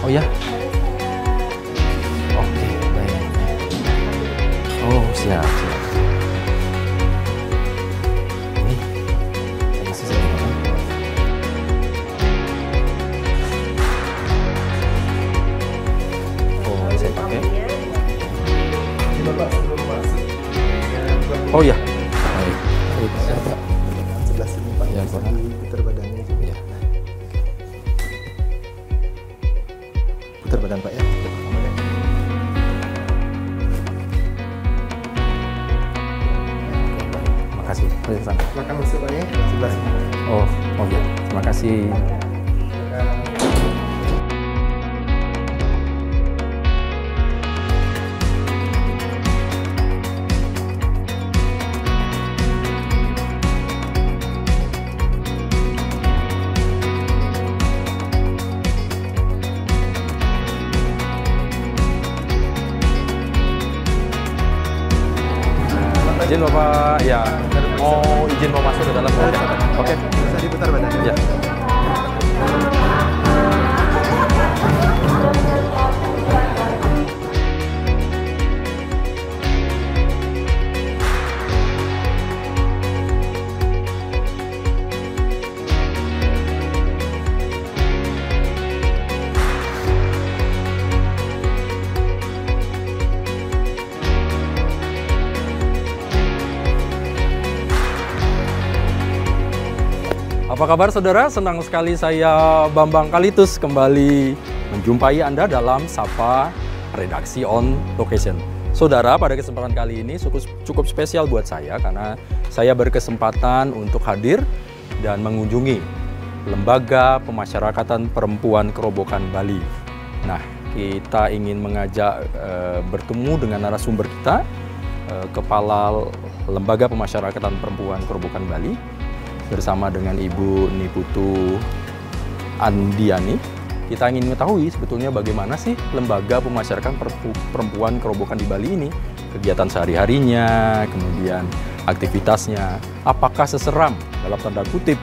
Oh ya? Oke, baik. Oh, siap, siap. Ini, saya isi sini. Oh, saya pakai. Oh ya. Baik. Baik, siapa? Sebelah sini Pak. Ya, Bisa Pak. diputar badannya. Ya. Putar badan Pak ya. Makasih. Mari ke sana. Silakan masuk Pak ya. Sebelah sini. Oh, oh ya. Terima kasih. Izin Bapak, ya. Mau izin mau masuk ke dalam? Oke. Bisa diputar badannya. Ya. Apa kabar saudara? Senang sekali saya Bambang Kalitus kembali menjumpai Anda dalam Sapa Redaksi on Location. Saudara, pada kesempatan kali ini cukup spesial buat saya karena saya berkesempatan untuk hadir dan mengunjungi Lembaga Pemasyarakatan Perempuan Kerobokan Bali. Nah, kita ingin mengajak bertemu dengan narasumber kita, Kepala Lembaga Pemasyarakatan Perempuan Kerobokan Bali, bersama dengan Ibu Niputu Andiani. Kita ingin mengetahui sebetulnya bagaimana sih Lembaga Pemasyarakatan Perempuan Kerobokan di Bali ini, kegiatan sehari-harinya, kemudian aktivitasnya, apakah seseram dalam tanda kutip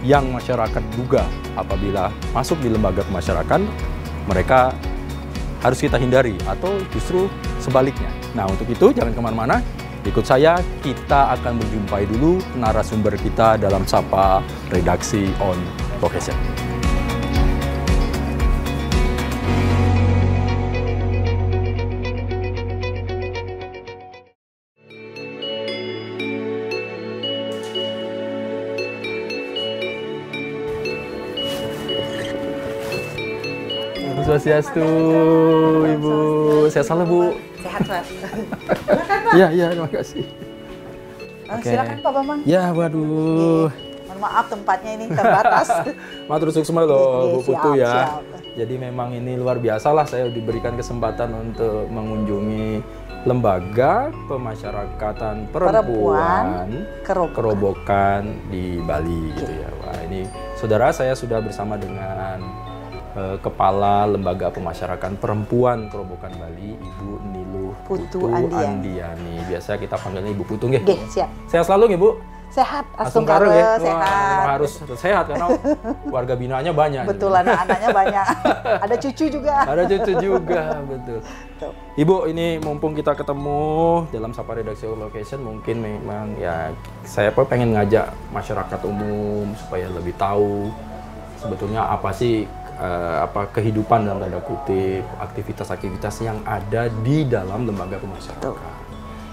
yang masyarakat duga apabila masuk di lembaga pemasyarakatan, mereka harus kita hindari atau justru sebaliknya. Nah, untuk itu jangan kemana-mana. Ikut saya, kita akan menjumpai dulu narasumber kita dalam Sapa Redaksi on Location. Swastiastu, Ibu. Sehat selalu, Bu. Sehat, Pak. Iya, iya, terima kasih. Oke. Silakan Pak Bambang. Ya, waduh. Mohon maaf tempatnya ini terbatas. Matur sukma loh, Bu Putu Siap, ya. siap. Jadi memang ini luar biasa lah saya diberikan kesempatan untuk mengunjungi Lembaga Pemasyarakatan Perempuan Kerobokan di Bali gitu ya. Wah, ini saudara, saya sudah bersama dengan Kepala Lembaga Pemasyarakatan Perempuan Kerobokan Bali, Ibu Niluh Putu Andiani. Biasa kita panggilnya Ibu Putu nggih. Nggih, siap. Sehat selalu nggih, Bu? Sehat, Astung Astung Karo, ya? sehat. Harus sehat karena warga binanya banyak. Betul, anak-anaknya banyak. Ada cucu juga. Ada cucu juga, betul. Tuh. Ibu, ini mumpung kita ketemu dalam Sapa Redaksi Location, mungkin memang ya saya pengen ngajak masyarakat umum supaya lebih tahu sebetulnya apa sih apa kehidupan dalam tanda kutip, aktivitas-aktivitas yang ada di dalam lembaga pemasyarakatan.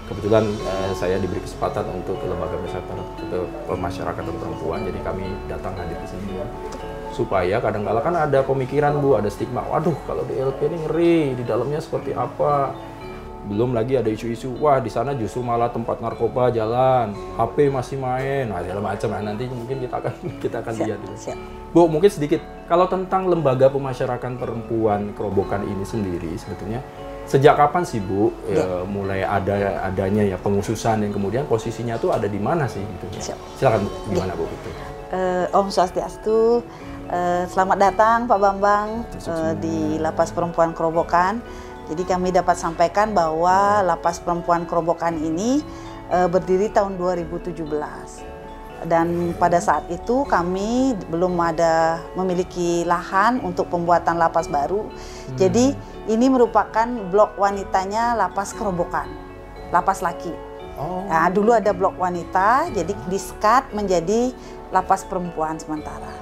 Kebetulan saya diberi kesempatan untuk ke lembaga pemasyarakatan perempuan, jadi kami datang hadir di sini supaya kadang-kala kan ada pemikiran, Bu, ada stigma, waduh kalau di LP ini ngeri, di dalamnya seperti apa. Belum lagi ada isu-isu, wah di sana justru malah tempat narkoba jalan, HP masih main, nah segala macam. Nah, nanti mungkin kita akan lihat dulu. Bu, mungkin sedikit kalau tentang lembaga pemasyarakatan perempuan Kerobokan ini sendiri sebetulnya sejak kapan sih, Bu, mulai adanya ya pengususan yang kemudian posisinya tuh ada di mana sih gitu ya? Silakan, Bu, gimana Bu itu? Om Swastiastu, selamat datang Pak Bambang di Lapas Perempuan Kerobokan. Jadi kami dapat sampaikan bahwa Lapas Perempuan Kerobokan ini berdiri tahun 2017. Dan pada saat itu kami belum ada memiliki lahan untuk pembuatan lapas baru. Jadi ini merupakan blok wanitanya lapas Kerobokan, lapas laki. Nah, dulu ada blok wanita, jadi di-skat menjadi lapas perempuan sementara.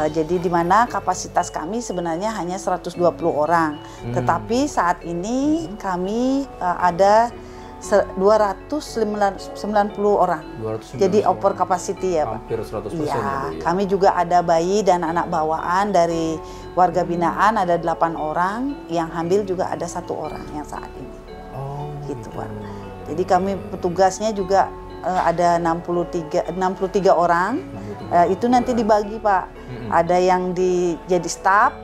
Jadi di mana kapasitas kami sebenarnya hanya 120 orang. Tetapi saat ini kami ada 290 orang. 290 Jadi over capacity ya, Pak. Hampir 100% Iya, ya, Bu, ya. kami juga ada bayi dan anak bawaan dari warga binaan ada 8 orang, yang hamil juga ada 1 orang yang saat ini. Gitu, Pak. Jadi kami petugasnya juga ada 63 orang. Itu nanti dibagi, Pak. Ada yang jadi staf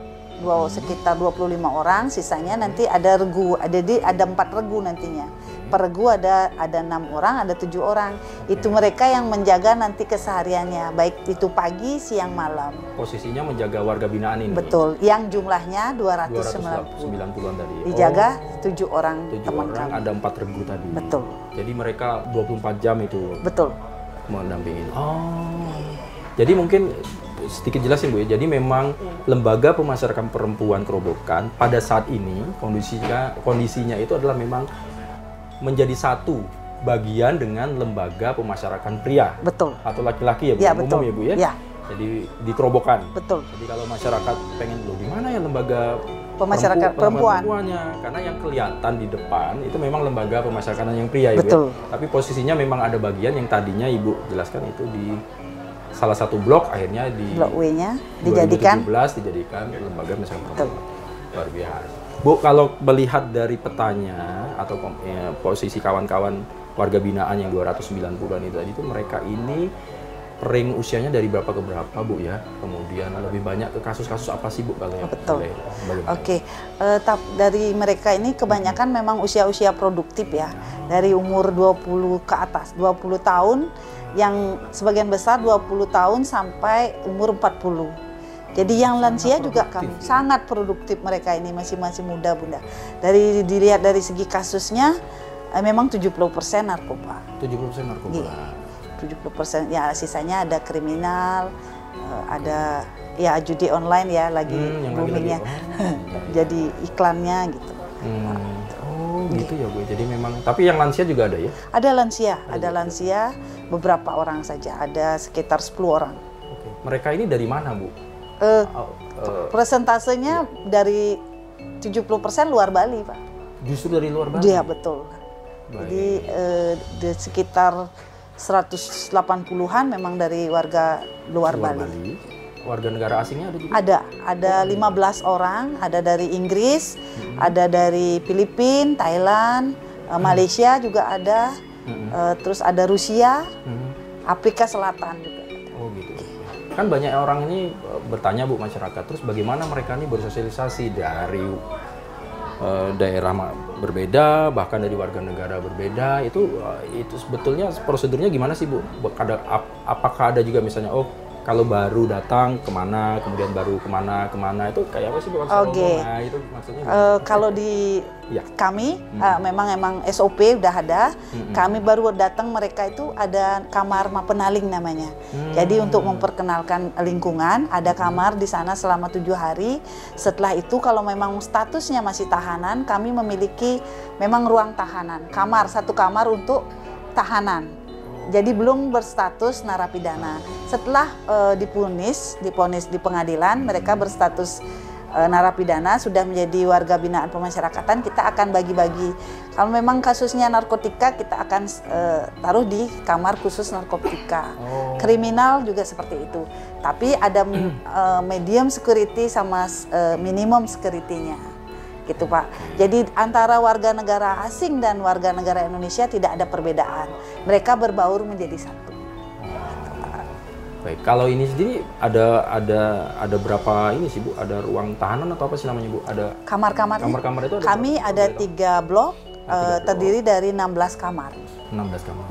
sekitar 25 orang, sisanya nanti ada regu. Ada 4 regu nantinya. Per regu ada 6 orang, ada 7 orang. Itu mereka yang menjaga nanti kesehariannya, baik itu pagi, siang, malam. Posisinya menjaga warga binaan ini. Betul, yang jumlahnya 290. 290-an tadi. Dijaga 7 orang 7 teman orang, kami. ada 4 regu tadi. Betul. Jadi mereka 24 jam itu Betul. mendampingi. Jadi mungkin sedikit jelasin, Bu ya. Jadi memang lembaga pemasyarakatan perempuan Kerobokan pada saat ini kondisinya itu adalah memang menjadi satu bagian dengan lembaga pemasyarakatan pria. Betul. Atau laki-laki ya, Bu? Ya, Umum betul. ya, Bu ya? Ya. Jadi di Kerobokan. Betul. Jadi kalau masyarakat pengen di mana ya lembaga Pemasyarakatan perempuan. perempuannya? Karena yang kelihatan di depan itu memang lembaga pemasyarakatan yang pria, Ibu. Betul. Ya? Tapi posisinya memang ada bagian yang tadinya Ibu jelaskan itu di salah satu blok, akhirnya di Blok W-nya 2017 dijadikan lembaga masyarakat perempuan. Luar biasa. Bu, kalau melihat dari petanya atau posisi kawan-kawan warga binaan yang 290-an itu tadi, itu mereka ini range usianya dari berapa ke berapa, Bu ya? Kemudian lebih banyak ke kasus-kasus apa sih, Bu, kalau yang Betul. boleh Oke, dari mereka ini kebanyakan memang usia-usia produktif ya. Dari umur 20 ke atas, 20 tahun, yang sebagian besar 20 tahun sampai umur 40. Jadi yang lansia juga kami sangat produktif, mereka ini masih muda, Bunda. Dilihat dari segi kasusnya memang 70% narkoba. 70% narkoba. Iya. 70% ya, sisanya ada kriminal, ada ya judi online ya lagi boomingnya. Jadi iklannya gitu. Gitu ya, Bu. Jadi memang, tapi yang lansia juga ada ya? Ada lansia beberapa orang saja, ada sekitar 10 orang. Oke. Mereka ini dari mana, Bu? Persentasenya dari 70% luar Bali, Pak. Justru dari luar Bali? Iya, betul. Jadi di sekitar 180-an memang dari warga luar Bali. Warga negara asingnya ada juga? Ada 15 orang, ada dari Inggris, ada dari Filipina, Thailand, Malaysia juga ada, terus ada Rusia, Afrika Selatan juga. Oh gitu. Kan banyak orang ini bertanya, Bu, masyarakat, terus bagaimana mereka ini bersosialisasi dari daerah berbeda, bahkan dari warga negara berbeda, itu sebetulnya prosedurnya gimana sih, Bu? Apakah ada juga misalnya, kalau baru datang kemana, kemudian baru kemana, itu kayak apa sih, Bu? Oke. Nah, itu maksudnya kalau di ya. kami memang SOP udah ada. Kami baru datang, mereka itu ada kamar mapenaling namanya. Jadi untuk memperkenalkan lingkungan, ada kamar di sana selama 7 hari. Setelah itu kalau memang statusnya masih tahanan, kami memiliki memang ruang tahanan, satu kamar untuk tahanan. Jadi belum berstatus narapidana. Setelah diponis di pengadilan, mereka berstatus narapidana, sudah menjadi warga binaan pemasyarakatan, kita akan bagi-bagi. Kalau memang kasusnya narkotika, kita akan taruh di kamar khusus narkotika. Kriminal juga seperti itu. Tapi ada medium security sama minimum security-nya. Gitu, Pak. Jadi antara warga negara asing dan warga negara Indonesia tidak ada perbedaan. Mereka berbaur menjadi satu. Baik, kalau ini sendiri ada berapa ini sih, Bu? Ada ruang tahanan atau apa sih namanya, Bu? Ada kamar-kamarnya? Kamar-kamar itu ada kami berapa? ada 3 blok, terdiri dari 16 kamar. 16 kamar.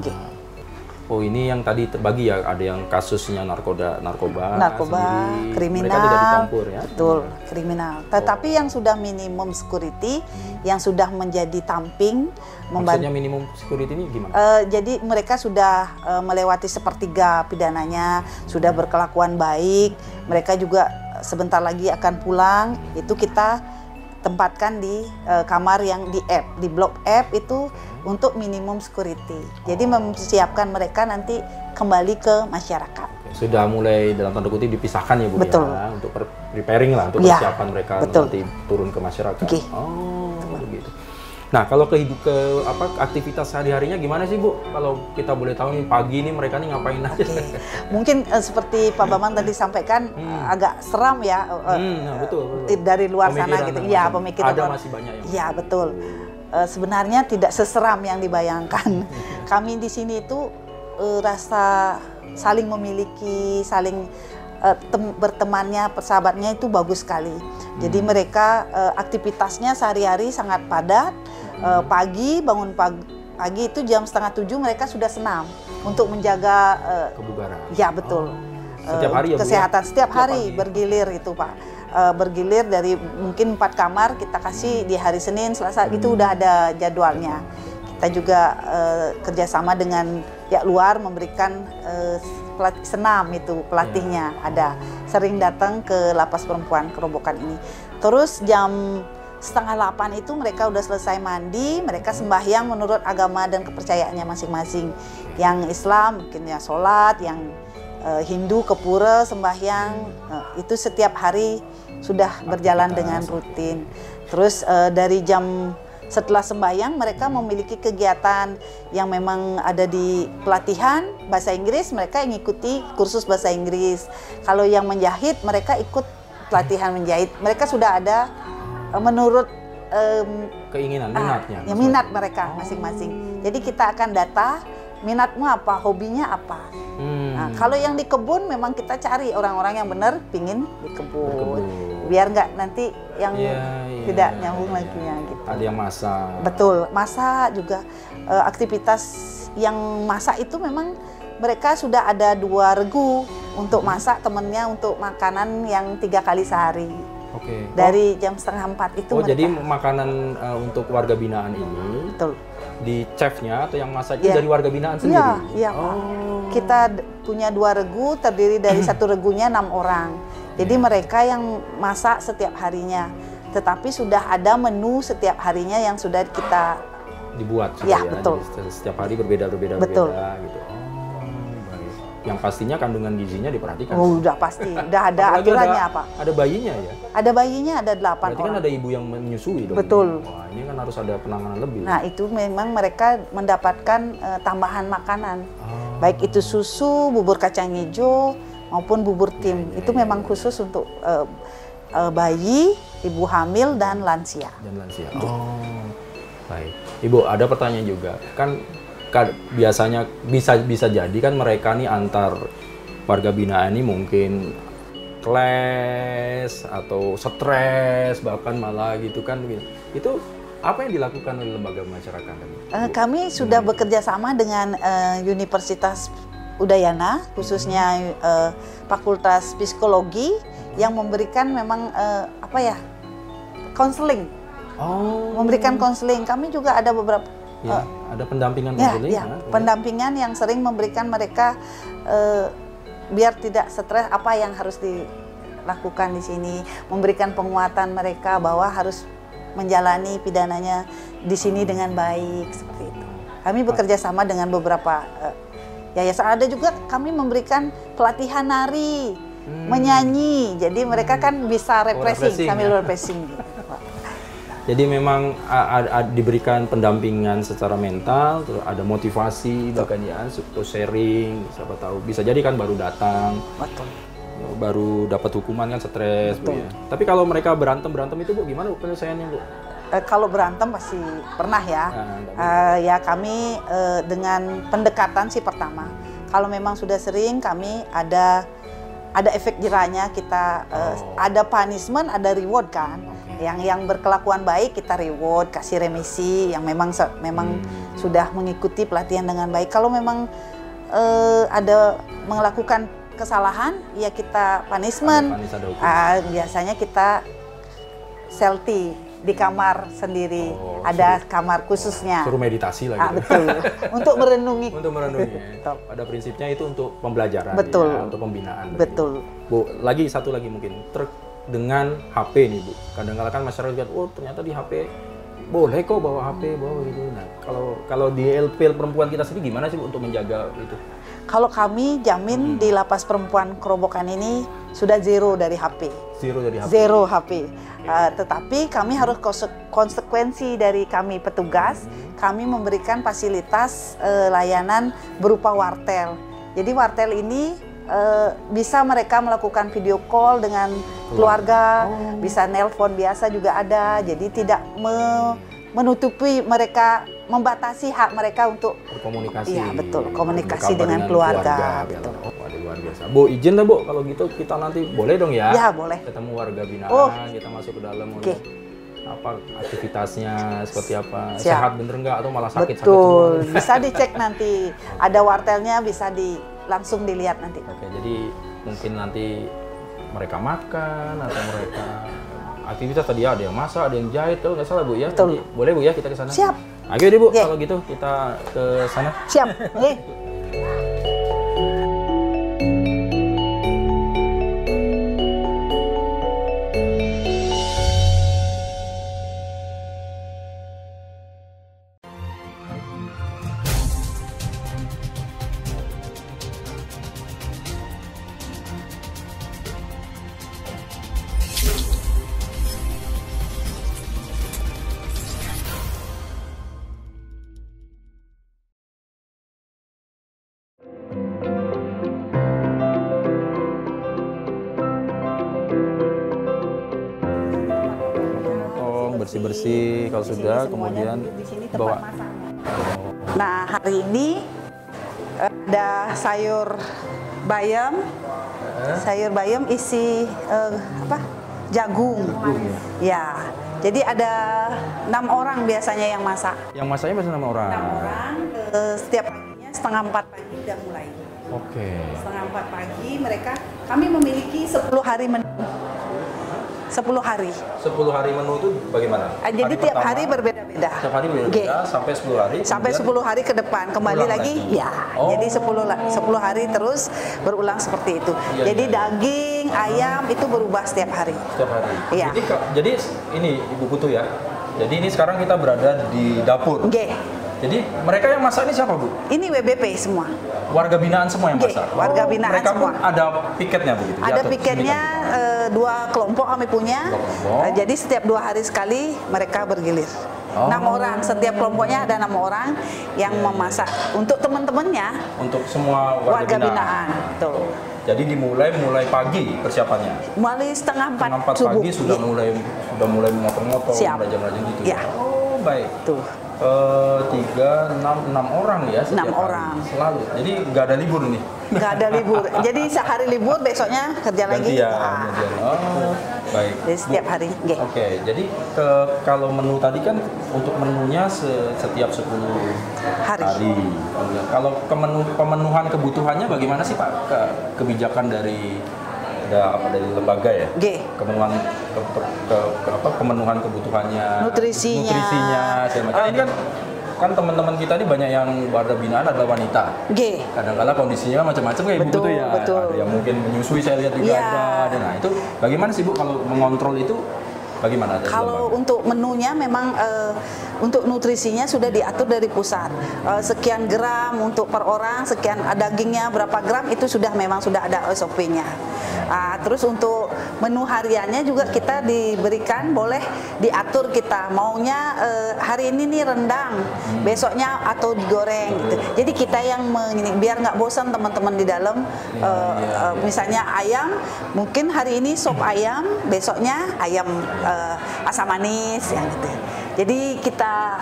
Oh ini yang tadi terbagi ya, ada yang kasusnya narkoba sendiri. kriminal, mereka tidak dicampur ya. betul, kriminal. Tetapi yang sudah minimum security, yang sudah menjadi tamping, Maksudnya minimum security ini gimana? jadi mereka sudah melewati sepertiga pidananya, sudah berkelakuan baik, mereka juga sebentar lagi akan pulang. Itu kita tempatkan di kamar yang di blok F itu untuk minimum security. Jadi mempersiapkan mereka nanti kembali ke masyarakat. Sudah mulai dalam tanda kutip dipisahkan ya Bu Betul. ya, untuk preparing lah, untuk Ya, persiapan mereka betul. nanti turun ke masyarakat. Oke. Oh, begitu. Nah, kalau aktivitas sehari-harinya gimana sih Bu? Kalau kita boleh tahu nih pagi nih mereka nih ngapain aja? Oke. Mungkin seperti Pak Bambang tadi sampaikan agak seram ya, Nah, betul. dari luar sana Pemikiran gitu. yang Ya, masih- pemikiran ada orang. masih banyak yang Ya, betul. Sebenarnya tidak seseram yang dibayangkan. Kami di sini itu rasa saling memiliki, saling bertemannya, persahabatnya itu bagus sekali. Jadi mereka aktivitasnya sehari-hari sangat padat. Pagi bangun pagi itu jam 6:30 mereka sudah senam untuk menjaga kebugaran. ya betul. Setiap hari ya, Bu, ya? Kesehatan setiap hari pagi. bergilir itu Pak. Bergilir dari mungkin 4 kamar kita kasih di hari Senin, Selasa itu udah ada jadwalnya. Kita juga kerjasama dengan pihak luar memberikan pelatih senam itu pelatihnya ada sering datang ke lapas perempuan Kerobokan ini. Terus jam 7:30 itu mereka udah selesai mandi, mereka sembahyang menurut agama dan kepercayaannya masing-masing. Yang Islam mungkin ya sholat, yang Hindu ke pura sembahyang, itu setiap hari sudah berjalan dengan rutin. Terus dari jam setelah sembahyang mereka memiliki kegiatan yang memang ada di pelatihan bahasa Inggris, mereka mengikuti kursus bahasa Inggris. Kalau yang menjahit mereka ikut pelatihan menjahit. Mereka sudah ada menurut Keinginan, minatnya. ya, minat mereka masing-masing. Jadi kita akan data minatmu apa, hobinya apa. Nah, kalau yang di kebun memang kita cari orang-orang yang benar pingin di kebun. Biar nggak nanti yang tidak nyambung lagi gitu. Ada yang masak. Betul, masak juga aktivitas yang masak itu memang mereka sudah ada 2 regu untuk masak, temennya untuk makanan yang 3 kali sehari. Oke. Dari jam 3:30 itu mereka. Jadi makanan untuk warga binaan ini Betul. di chefnya atau yang masak itu Iya. dari warga binaan sendiri? Iya Pak. Kita punya 2 regu, terdiri dari 1 regunya 6 orang. Jadi mereka yang masak setiap harinya. Tetapi sudah ada menu setiap harinya yang sudah kita Dibuat Ya, sudah betul. Jadi setiap hari berbeda Betul. gitu. Oh, baik. Yang pastinya kandungan gizinya diperhatikan. udah pasti, udah ada Apalagi aturannya apa? Ada bayinya ya. Ada bayinya, ada 8 Berarti kan orang. ada ibu yang menyusui dong. Betul. Wah, ini kan harus ada penanganan lebih. Nah, itu memang mereka mendapatkan tambahan makanan. Oh. Baik itu susu, bubur kacang hijau maupun bubur tim. Itu memang khusus untuk bayi, ibu hamil dan lansia. Dan lansia. Oh, baik. Ibu, ada pertanyaan juga. Kan biasanya bisa jadi kan mereka nih antar warga binaan ini mungkin clash atau stres bahkan malah gitu kan. Itu apa yang dilakukan oleh lembaga masyarakat? Kami sudah bekerja sama dengan Universitas Udayana, khususnya Fakultas Psikologi yang memberikan memang konseling. Oh. Memberikan konseling. Kami juga ada beberapa ada pendampingan ya, konseling. ya, pendampingan yang sering memberikan mereka biar tidak stres apa yang harus dilakukan di sini, memberikan penguatan mereka bahwa harus menjalani pidananya di sini dengan baik seperti itu. Kami bekerja sama dengan beberapa yayasan. Ada juga kami memberikan pelatihan nari, menyanyi. Jadi mereka kan bisa refreshing sambil refreshing. Gitu. Jadi memang diberikan pendampingan secara mental, terus ada motivasi bahkan ya, untuk sharing, siapa tahu bisa jadi kan baru datang, Betul. baru dapat hukuman kan stres, Bu ya. Tapi kalau mereka berantem itu Bu gimana Bu penyelesaiannya Bu? Kalau berantem pasti pernah ya. Ya kami dengan pendekatan sih pertama. Kalau memang sudah sering kami ada efek jerahnya kita ada punishment, ada reward kan. Yang berkelakuan baik kita reward, kasih remisi yang memang sudah mengikuti pelatihan dengan baik. Kalau memang ada melakukan kesalahan, ya kita punishment. Ada hukum. Biasanya kita selfie di kamar sendiri, Oh, ada kamar khususnya. Suruh meditasi lagi. Betul. Untuk merenungi. Untuk merenungi. Pada prinsipnya itu untuk pembelajaran, Betul. ya, untuk pembinaan. Betul. Bu, lagi satu lagi mungkin dengan HP nih Bu. Kadang-kadang kan masyarakat lihat, oh ternyata di HP boleh kok bawa HP, bawa gitu. Nah, kalau di LPL perempuan kita sendiri gimana sih Bu untuk menjaga itu? Kalau kami jamin di lapas perempuan Kerobokan ini sudah zero dari HP. Zero dari HP. Zero HP. Tetapi kami harus konsekuensi dari kami petugas, kami memberikan fasilitas layanan berupa wartel. Jadi wartel ini bisa mereka melakukan video call dengan keluarga, bisa nelpon biasa juga ada. Jadi tidak menutupi mereka, membatasi hak mereka untuk berkomunikasi. Iya betul, komunikasi berkabar dengan keluarga. Betul. Oh, waduh, luar biasa. Bu, izin lah Bu, kalau gitu kita nanti boleh dong ya? Ya boleh. Ketemu warga binaan, kita masuk ke dalam. Oke. Apa aktivitasnya seperti apa? Siap. Sehat bener nggak atau malah sakit? Betul, bisa dicek nanti. Ada wartelnya, bisa langsung dilihat nanti. Oke, jadi mungkin nanti mereka makan atau mereka aktivitas tadi ada yang masak, ada yang jahit, tuh nggak salah Bu ya? Betul. Nanti, boleh Bu ya kita ke sana? Siap. Oke deh Bu, Oke. kalau gitu kita ke sana. Siap. Oke. Bersih-bersih kalau sudah, kemudian di sini tempat bawa. masaknya. Nah, hari ini ada sayur bayam. Sayur bayam isi jagung. Ya. Jadi ada 6 orang biasanya yang masak. Yang masaknya biasanya 6 orang. 6 orang. Setiap paginya setengah 4 pagi udah mulai. Oke. Setengah 4 pagi kami memiliki 10 hari menu. 10 hari. 10 hari menu itu bagaimana? Jadi tiap hari berbeda-beda. Tiap hari berbeda sampai 10 hari. Sampai 10 hari ke depan kembali ulang lagi. lagi. Ya. Oh. Jadi 10 hari terus berulang seperti itu. Iya, jadi iya. daging, ayam itu berubah setiap hari. Setiap hari. Iya. Jadi ini Ibu Putu ya. Jadi ini sekarang kita berada di dapur. Oke. Jadi mereka yang masak ini siapa Bu? Ini WBP semua. Warga binaan semua yang Oke, masak? warga binaan mereka semua. Pun ada piketnya begitu? Ada diatur piketnya sedemikian? 2 kelompok kami punya. 2 kelompok. Jadi setiap 2 hari sekali mereka bergilir. Oh. 6 orang, setiap kelompoknya ada 6 orang yang memasak untuk teman-temannya. Untuk semua warga binaan. Betul. Jadi mulai pagi persiapannya? Mulai setengah 4 Setengah 4 subuh. pagi sudah mulai memotong-motong, Siap. rajang-rajang gitu. Ya. Oh baik. Tuh. 6 orang ya setiap 6 hari. orang. Selalu. Jadi nggak ada libur nih. Nggak ada libur. Jadi sehari libur, besoknya kerja lagi. Gantian, Ah. gantian. Oh, baik. Jadi setiap Bu, hari. Nggih. Oke, jadi kalau menu tadi kan untuk menunya setiap 10 Hari. Kemudian kalau pemenuhan kebutuhannya bagaimana sih Pak? Kebijakan dari lembaga ya? Nggih. Pemenuhan kebutuhannya, Nutrisinya. segala macam. Ini kan teman-teman kita ini banyak yang warga binaan adalah wanita. Nggih. Kadang-kadang kondisinya kan macam-macam kayak Ibu Betul, tuh ya. betul. Ada yang mungkin menyusui saya lihat juga Iya. ada. Nah, itu bagaimana sih Bu kalau mengontrol itu bagaimana? dari Kalau lembaga? untuk menunya memang untuk nutrisinya sudah diatur dari pusat. Sekian gram untuk per orang, sekian dagingnya berapa gram itu memang sudah ada SOP-nya. Terus untuk menu hariannya juga kita diberikan boleh diatur kita maunya hari ini nih rendang, besoknya atau digoreng gitu. Jadi kita yang biar nggak bosan teman-teman di dalam. Misalnya ayam, mungkin hari ini sop ayam, besoknya ayam asam manis yang gitu. Jadi kita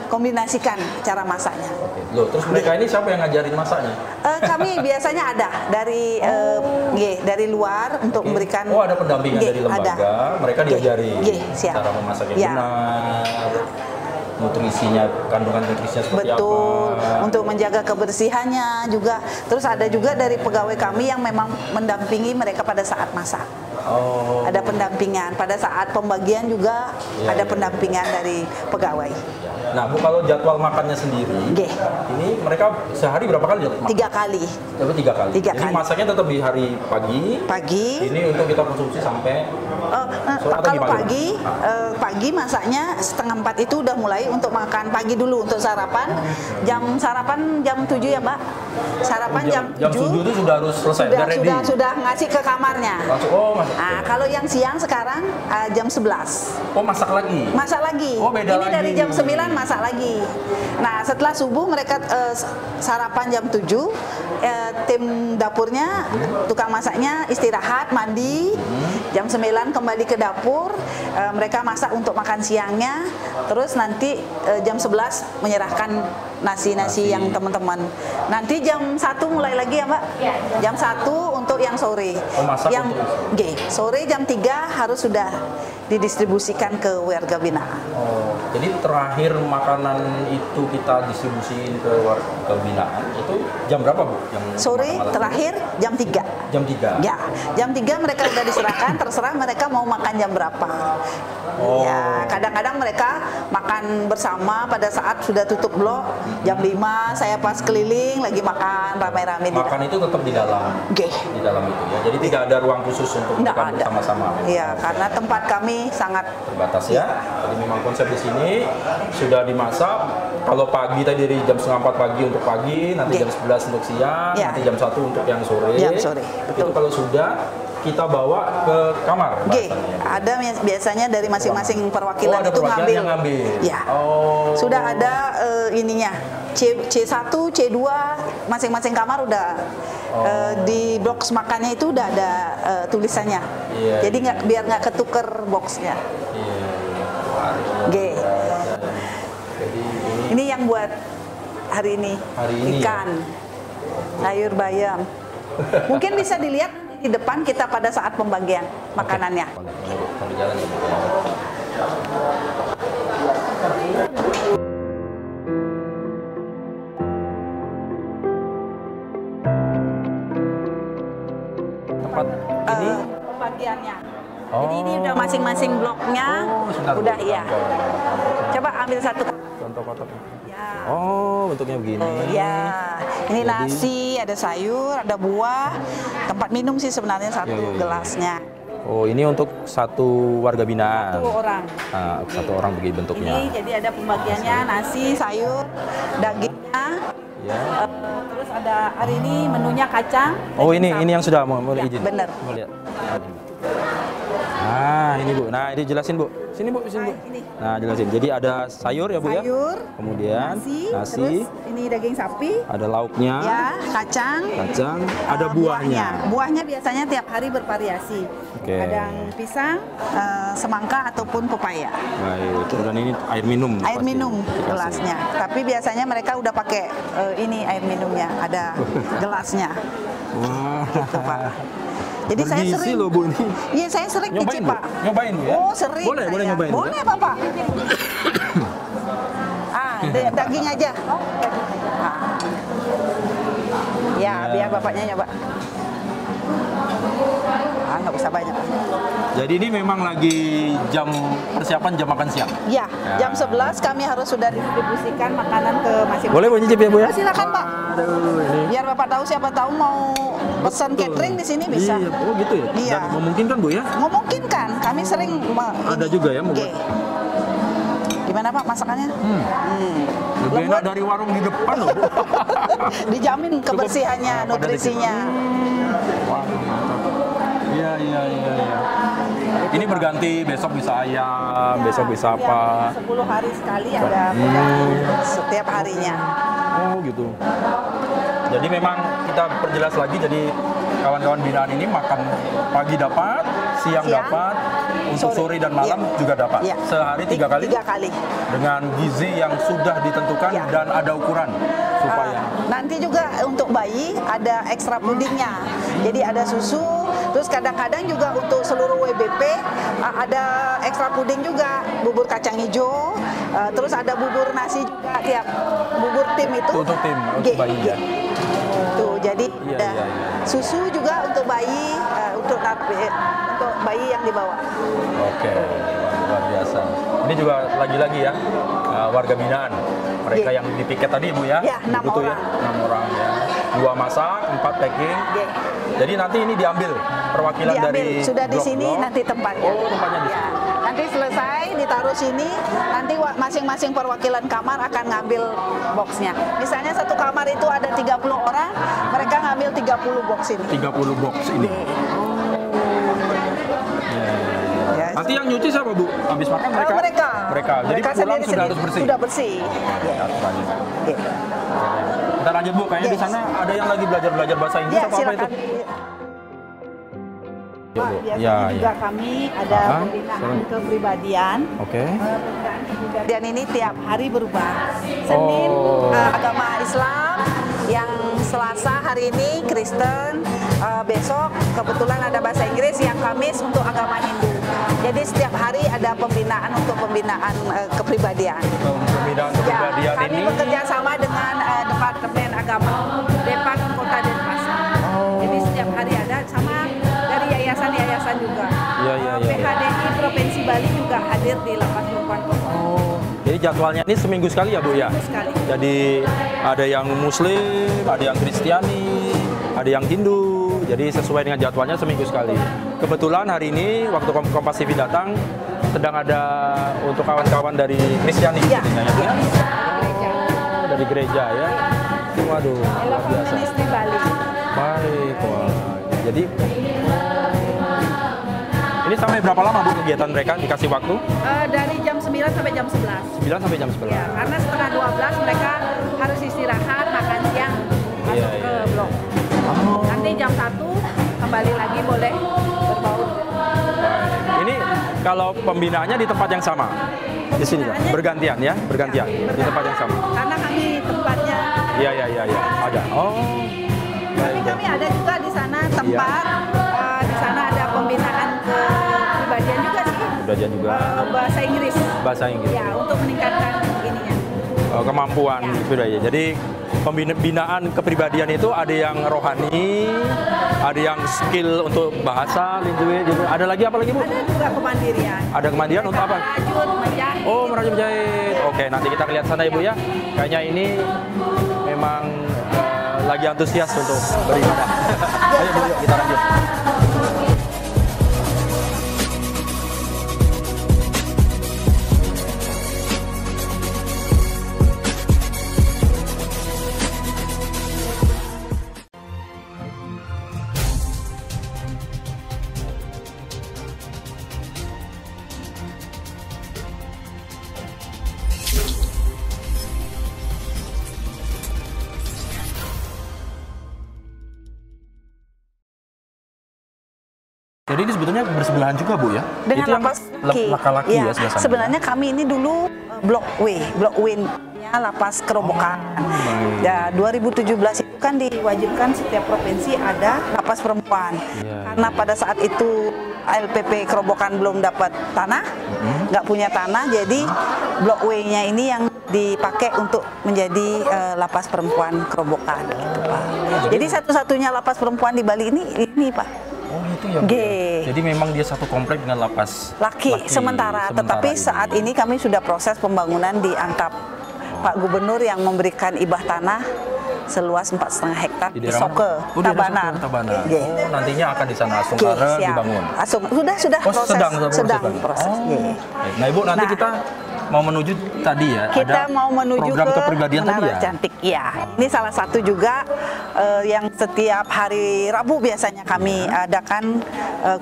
kombinasikan cara masaknya. Oke. Loh, terus mereka ini siapa yang ngajarin masaknya? Kami biasanya ada dari luar untuk memberikan. Oh, ada pendampingan Nggih, dari lembaga, ada. mereka diajari Nggih, siap. cara memasak yang Ya. benar. nutrisinya, kandungan nutrisinya seperti Betul, apa. untuk menjaga kebersihannya juga. Terus ada juga dari pegawai kami yang memang mendampingi mereka pada saat masak. Oh. Ada pendampingan, pada saat pembagian juga Iya, ada iya. pendampingan dari pegawai. Nah, Bu, kalau jadwal makannya sendiri, Oke. ini mereka sehari berapa kali makan? 3 kali. Coba 3 kali. Tiga Jadi kali. masaknya tetap di hari pagi. Pagi. Ini untuk kita konsumsi sampai sore atau Kalau gimana? pagi masaknya setengah 4 itu udah mulai untuk makan pagi dulu untuk sarapan. Sarapan jam 7 ya, Mbak. Sarapan jam 7. itu sudah harus selesai, udah ready. Sudah ngasih ke kamarnya. Langsung, masuk. Nah, kalau yang siang sekarang jam 11. Oh, masak lagi. Masak lagi. Oh, beda Ini lagi. dari jam 9 masak lagi. Nah, setelah subuh mereka sarapan jam 7. Tim dapurnya, tukang masaknya istirahat, mandi. Jam 9 kembali ke dapur. Mereka masak untuk makan siangnya. Terus nanti jam 11 menyerahkan nasi-nasi yang teman-teman. Nanti jam 1 mulai lagi ya, Mbak? Jam 1 untuk yang sore. Oh, masak yang untuk sore jam 3 harus sudah didistribusikan ke warga binaan. Oh, jadi terakhir makanan itu kita distribusiin ke warga binaan itu jam berapa, Bu? Yang Sore makan malam? terakhir jam 3. Jam 3. Ya, jam 3 mereka udah diserahkan, terserah mereka mau makan jam berapa. Oh. Ya, kadang-kadang mereka makan bersama pada saat sudah tutup blok, jam 5 saya pas keliling lagi makan rame-rame. Makan itu tetap di dalam. Oke. Di dalam itu ya. Jadi tidak ada ruang khusus untuk Nggak makan ada. bersama-sama. Iya, karena tempat kami sangat Terbatas ya. Jadi memang konsep di sini sudah dimasak. Kalau pagi tadi dari jam setengah 4 pagi untuk pagi, nanti Oke. jam 11 untuk siang, Ya. nanti jam 1 untuk yang sore. Jam sore, betul. Itu kalau sudah kita bawa ke kamar. Oke, bahasanya. ada biasanya dari masing-masing perwakilan Oh, ada itu perwakilan ngambil. yang ngambil. Ya. Oh. Sudah ada ininya. C1, C2 masing-masing kamar udah di box makannya itu udah ada tulisannya. Iya, Jadi biar nggak ketuker boxnya. Iya. Oke. Jadi Ini yang buat hari ini. Hari ini Ikan, sayur bayam. Mungkin bisa dilihat di depan kita pada saat pembagian makanannya. sambil jalan ya, Bu. Tempat ini Pembagiannya. Oh. Jadi ini udah masing-masing bloknya. sebentar, Udah Bu. iya. Coba ambil satu. contoh kotaknya. Ya. Oh, bentuknya begini. Ya, ini Jadi- nasi, ada sayur, ada buah, tempat minum sih sebenarnya satu Ya. gelasnya. Oh, ini untuk satu warga binaan. Satu orang. Nah, satu orang begini bentuknya. Ini jadi ada pembagiannya nasi, sayur, dagingnya. Ya. Terus ada hari ini menunya kacang. Oh, daging ini yang sapi. sudah mau Ya, izin. bener. Mau lihat. Nah, ini Bu. Nah, ini jelasin Bu. Sini Bu, sini Bu. Nah, ini. Nah, jelasin. Jadi ada sayur ya Bu ya. Sayur, Kemudian nasi, terus ini daging sapi, ada lauknya, ya, kacang, kacang, ada buahnya. Buahnya biasanya tiap hari bervariasi. Oke. Kadang pisang, semangka ataupun pepaya. Baik. Dan ini air minum. Air pasti minum dikasih. gelasnya. Tapi biasanya mereka udah pakai ini air minumnya, ada gelasnya. Wah. Gitu, Pak. Jadi saya Bergizi sering loh Bu ini. Iya, saya sering Nyobain icip, Bu. Pak. Nyobain Bu ya. Oh, sering. Boleh, boleh saya. nyobain Bu, Boleh, ya? Bapak. Daging aja. Ya, biar bapaknya nyoba. Nggak usah banyak. Jadi ini memang lagi jam persiapan jam makan siang. Ya, jam 11 kami harus sudah distribusikan makanan ke masing-masing. Boleh Bu nyicip ya Bu ya? Oh, silakan, Pak. Aduh, ini. Biar Bapak tahu siapa tahu mau pesan catering di sini bisa. Iya, oh gitu ya. Iya. Dan memungkinkan Bu ya? Memungkinkan, kami sering Ada juga ya membuat. Oke. Gimana Pak masakannya? Lebih enak Lembut. dari warung di depan loh Bu. Dijamin kebersihannya, Cukup, pada nutrisinya. Wah, mantap. Iya, iya, iya, iya. Ini berganti, besok bisa ayam, besok bisa apa. 10 hari sekali ada setiap harinya. Oh gitu. Jadi memang kita perjelas lagi, jadi kawan-kawan binaan ini makan pagi dapat, siang dapat, untuk sore dan malam Iya. juga dapat. Iya. Sehari 3 kali 3 kali. dengan gizi yang sudah ditentukan Iya. dan ada ukuran supaya. Nanti juga untuk bayi ada ekstra pudingnya. Jadi ada susu. Terus kadang-kadang juga untuk seluruh WBP ada ekstra puding juga, bubur kacang hijau, terus ada bubur nasi juga tiap bubur tim itu. Untuk tim, untuk bayi ya. Tuh, jadi Iya, ada iya, iya. susu juga untuk bayi, untuk bayi yang dibawa. Oke, luar biasa. Ini juga lagi-lagi ya, warga binaan. Mereka Iya. yang dipiket tadi Ibu ya? Iya, 6 Begitu orang. Ya? 6 orang ya. 2 masak, 4 packing. Iya. Jadi nanti ini diambil perwakilan Diambil, dari sudah di sini blok-blok. nanti tempatnya. Oh, tempatnya di Ya. sini. Nanti selesai ditaruh sini, nanti masing-masing perwakilan kamar akan ngambil boxnya. Misalnya satu kamar itu ada 30 orang, mereka ngambil 30 box ini. 30 box ini. Ya. Nanti yang nyuci siapa Bu? Habis makan mereka? Mereka. Mereka. Jadi Mereka pulang sudah sendiri-sendiri harus bersih. Sudah bersih. Ya, aturannya. Oke. Kita lanjut Bu, kayaknya di Yes. sana ada yang lagi belajar bahasa Inggris Ya, apa itu? silakan. Ya, Bu. Biasanya Ya, juga ya. kami ada Aha, pembinaan sorry. kepribadian. Oke. Dan ini tiap hari berubah. Senin agama Islam, yang Selasa hari ini Kristen, besok kebetulan ada bahasa Inggris, yang Kamis untuk agama Hindu. Jadi setiap hari ada pembinaan untuk pembinaan kepribadian. Pembinaan kepribadian kami ini. bekerja sama dengan Departemen Agama Depak Kota Denpasar. Jadi setiap hari ada, sama dari yayasan-yayasan juga. Iya, iya, iya. PHDI Provinsi Bali juga hadir di Lapas Perempuan Kota. Jadi jadwalnya ini seminggu sekali ya Bu ya? Sekali. Jadi ada yang Muslim, ada yang Kristiani, ada yang Hindu. Jadi sesuai dengan jadwalnya seminggu sekali. Kebetulan hari ini waktu Kompas TV datang sedang ada untuk kawan-kawan dari Kristiani. Ya. Ya? Gereja. Dari gereja ya. Waduh, luar biasa. Ministry Bali. Baik, wah. Jadi ini sampai berapa lama Bu kegiatan mereka dikasih waktu? Dari jam 9 sampai jam 11. 9 sampai jam 11. Ya, karena setengah 12 mereka harus istirahat, makan siang, masuk Iya, ke iya. blok. Nanti jam 1 kembali lagi boleh berbaur. Baik. Ini kalau pembinaannya di tempat yang sama? Di sini ya? Bergantian ya? Bergantian di tempat yang sama? Karena kami tempatnya, Iya, iya, iya, iya. Ada. Oh. tapi kami ada juga di sana tempat, di sana ada pembinaan kepribadian juga sih. Belajar juga Bahasa Inggris. bahasa Inggris. Ya, untuk meningkatkan ininya. Kemampuan Ya. gitu ya. Jadi pembinaan kepribadian itu ada yang rohani, ada yang skill untuk bahasa, linguis gitu. Ada lagi apa lagi Bu? Ada juga kemandirian. Ada kemandirian untuk apa? Merajut, menjahit. Oh, merajut menjahit. Oke, nanti kita lihat sana Ibu ya. Kayaknya ini memang lagi antusias untuk beribadah. Ayo Bu, yuk kita lanjut. Jadi ini sebetulnya bersebelahan juga Bu ya? Dengan Itu yang lapas laki-laki ya sebelah sana. Sebenarnya kami ini dulu Blok W-nya lapas Kerobokan. Ya, 2017 itu kan diwajibkan setiap provinsi ada lapas perempuan. Iya, Karena pada saat itu LPP Kerobokan belum dapat tanah, nggak punya tanah, jadi Blok W-nya ini yang dipakai untuk menjadi lapas perempuan Kerobokan, gitu Pak. Jadi satu-satunya lapas perempuan di Bali ini Pak. Oh itu ya Bu. G. Ya? Jadi memang dia satu komplek dengan lapas Laki sementara, tetapi saat ini kami sudah proses pembangunan di Angkap Pak Gubernur yang memberikan ibah tanah seluas 4,5 hektar di daerah Soke, mana? Oh, di daerah Tabanan. Soke, Tabanan. G. Oh, nantinya akan di sana G, Sungkaren siap. dibangun. Sudah Oh, proses, sedang proses. Oh. G. Baik. Nah Ibu nanti Nah. kita mau menuju tadi ya, Kita ada mau menuju program ke kepribadian tadi Menara ya. Cantik. Ya, ini salah satu juga yang setiap hari Rabu biasanya kami adakan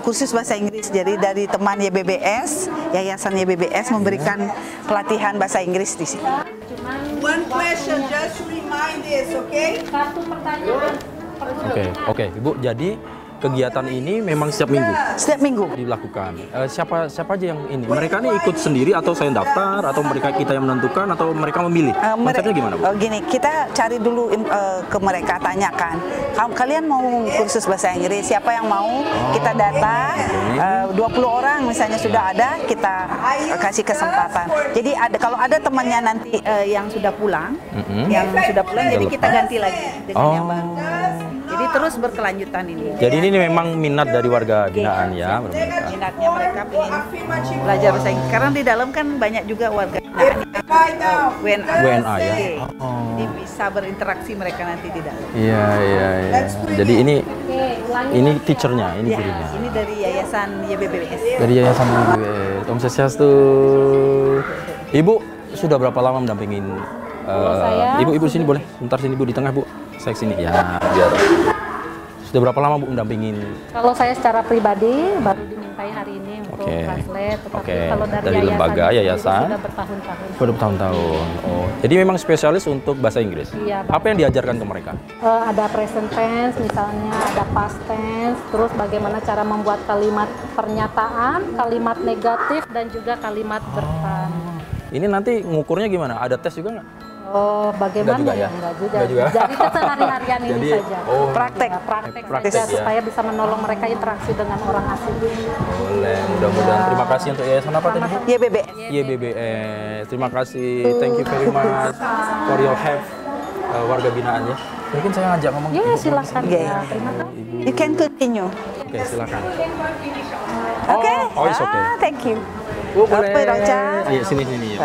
kursus bahasa Inggris. Jadi dari teman YBBS, Yayasan YBBS memberikan pelatihan bahasa Inggris di sini. One question, just to remind this, okay? Oke, Ibu. Jadi kegiatan ini memang setiap minggu Setiap minggu. dilakukan. Siapa aja yang ini? Mereka nih ikut sendiri atau saya daftar atau mereka kita yang menentukan atau mereka memilih? Konsepnya gimana, Bu? Gini, kita cari dulu ke mereka, tanyakan. Kalian mau kursus bahasa Inggris? Siapa yang mau? Kita data. 20 orang misalnya sudah ada, kita kasih kesempatan. Jadi kalau ada temannya nanti yang sudah pulang, jadi kita ganti lagi dengan yang baru. Jadi terus berkelanjutan ini. Jadi ini memang minat dari warga binaan ya, Minatnya mereka ingin belajar bahasa Inggris. Karena di dalam kan banyak juga warga binaan yang WNA ya. Jadi bisa berinteraksi mereka nanti di dalam. Iya. Jadi ini teachernya, ini gurunya. Ini dari Yayasan YBBS. Dari Yayasan YBBS. Om Swastiastu. Ibu sudah berapa lama mendampingin? Ibu sini boleh, sebentar sini Bu, di tengah Bu. Saya sini ya, biar. Sudah berapa lama Bu mendampingin? Kalau saya secara pribadi baru dimintai hari ini untuk translate, tetapi kalau dari lembaga yayasan sudah bertahun-tahun. Sudah bertahun-tahun. Oh, jadi memang spesialis untuk bahasa Inggris. Iya. Apa yang diajarkan ke mereka? Ada present tense, misalnya ada past tense, terus bagaimana cara membuat kalimat pernyataan, kalimat negatif dan juga kalimat bertan. Ini nanti ngukurnya gimana? Ada tes juga nggak? Oh, bagaimana? Enggak juga ya? Enggak juga. Enggak juga. Jadi keseharian ini saja. Praktek. Praktek Praktek saja ya. supaya bisa menolong mereka interaksi dengan orang asing. Boleh, mudah-mudahan. Terima kasih untuk yayasan apa tadi? YBBS. YBBS. Terima kasih. Thank you very much for your help warga binaan ya. Mungkin saya ngajak ngomong. Ya, Ibu, silakan. Oke. Ya, terima kasih. Ibu. You can continue. Oke, silakan. Oke. Oh, it's okay. Thank you. Bu, boleh. Apa, Roca? Iya, sini ya.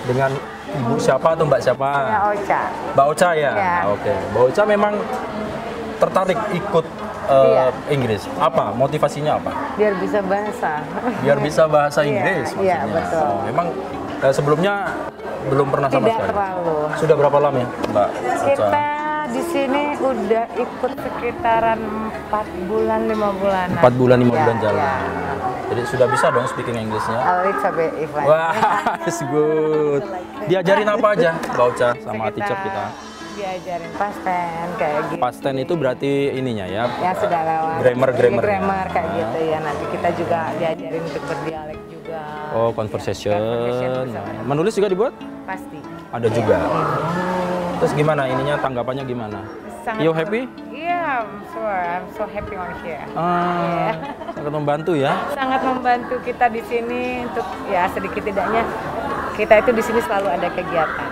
Dengan Ibu siapa atau Mbak siapa? Ya, Ocha. Mbak Ocha ya? Ya. Oke. Mbak Ocha memang tertarik ikut Inggris. Apa? Motivasinya apa? Biar bisa bahasa. Biar bisa bahasa Iya, Inggris iya, maksudnya. betul. Oh, memang sebelumnya belum pernah sama Tidak sekali? terlalu. Sudah berapa lama ya, Mbak Ocha? Kita di sini udah ikut sekitaran 4 bulan 5 bulan. 4 bulan 5 bulan Ya, jalan. ya. Jadi sudah bisa dong speaking Englishnya? A little bit, Ivan. Wah, it's good. Diajarin apa aja, Mbak Ocha, sama teacher kita? Diajarin past tense kayak gitu. Past tense itu berarti ininya ya? Ya sudah lewat. Grammar. Grammar kayak gitu ya. Nanti kita juga diajarin untuk berdialek juga. Oh, conversation. bisa. Menulis juga dibuat? Pasti. Ada juga. Terus gimana ininya, tanggapannya gimana? You happy? Iya, I'm sure. I'm so happy on here. Sangat membantu ya. Sangat membantu kita di sini untuk ya sedikit tidaknya kita itu di sini selalu ada kegiatan.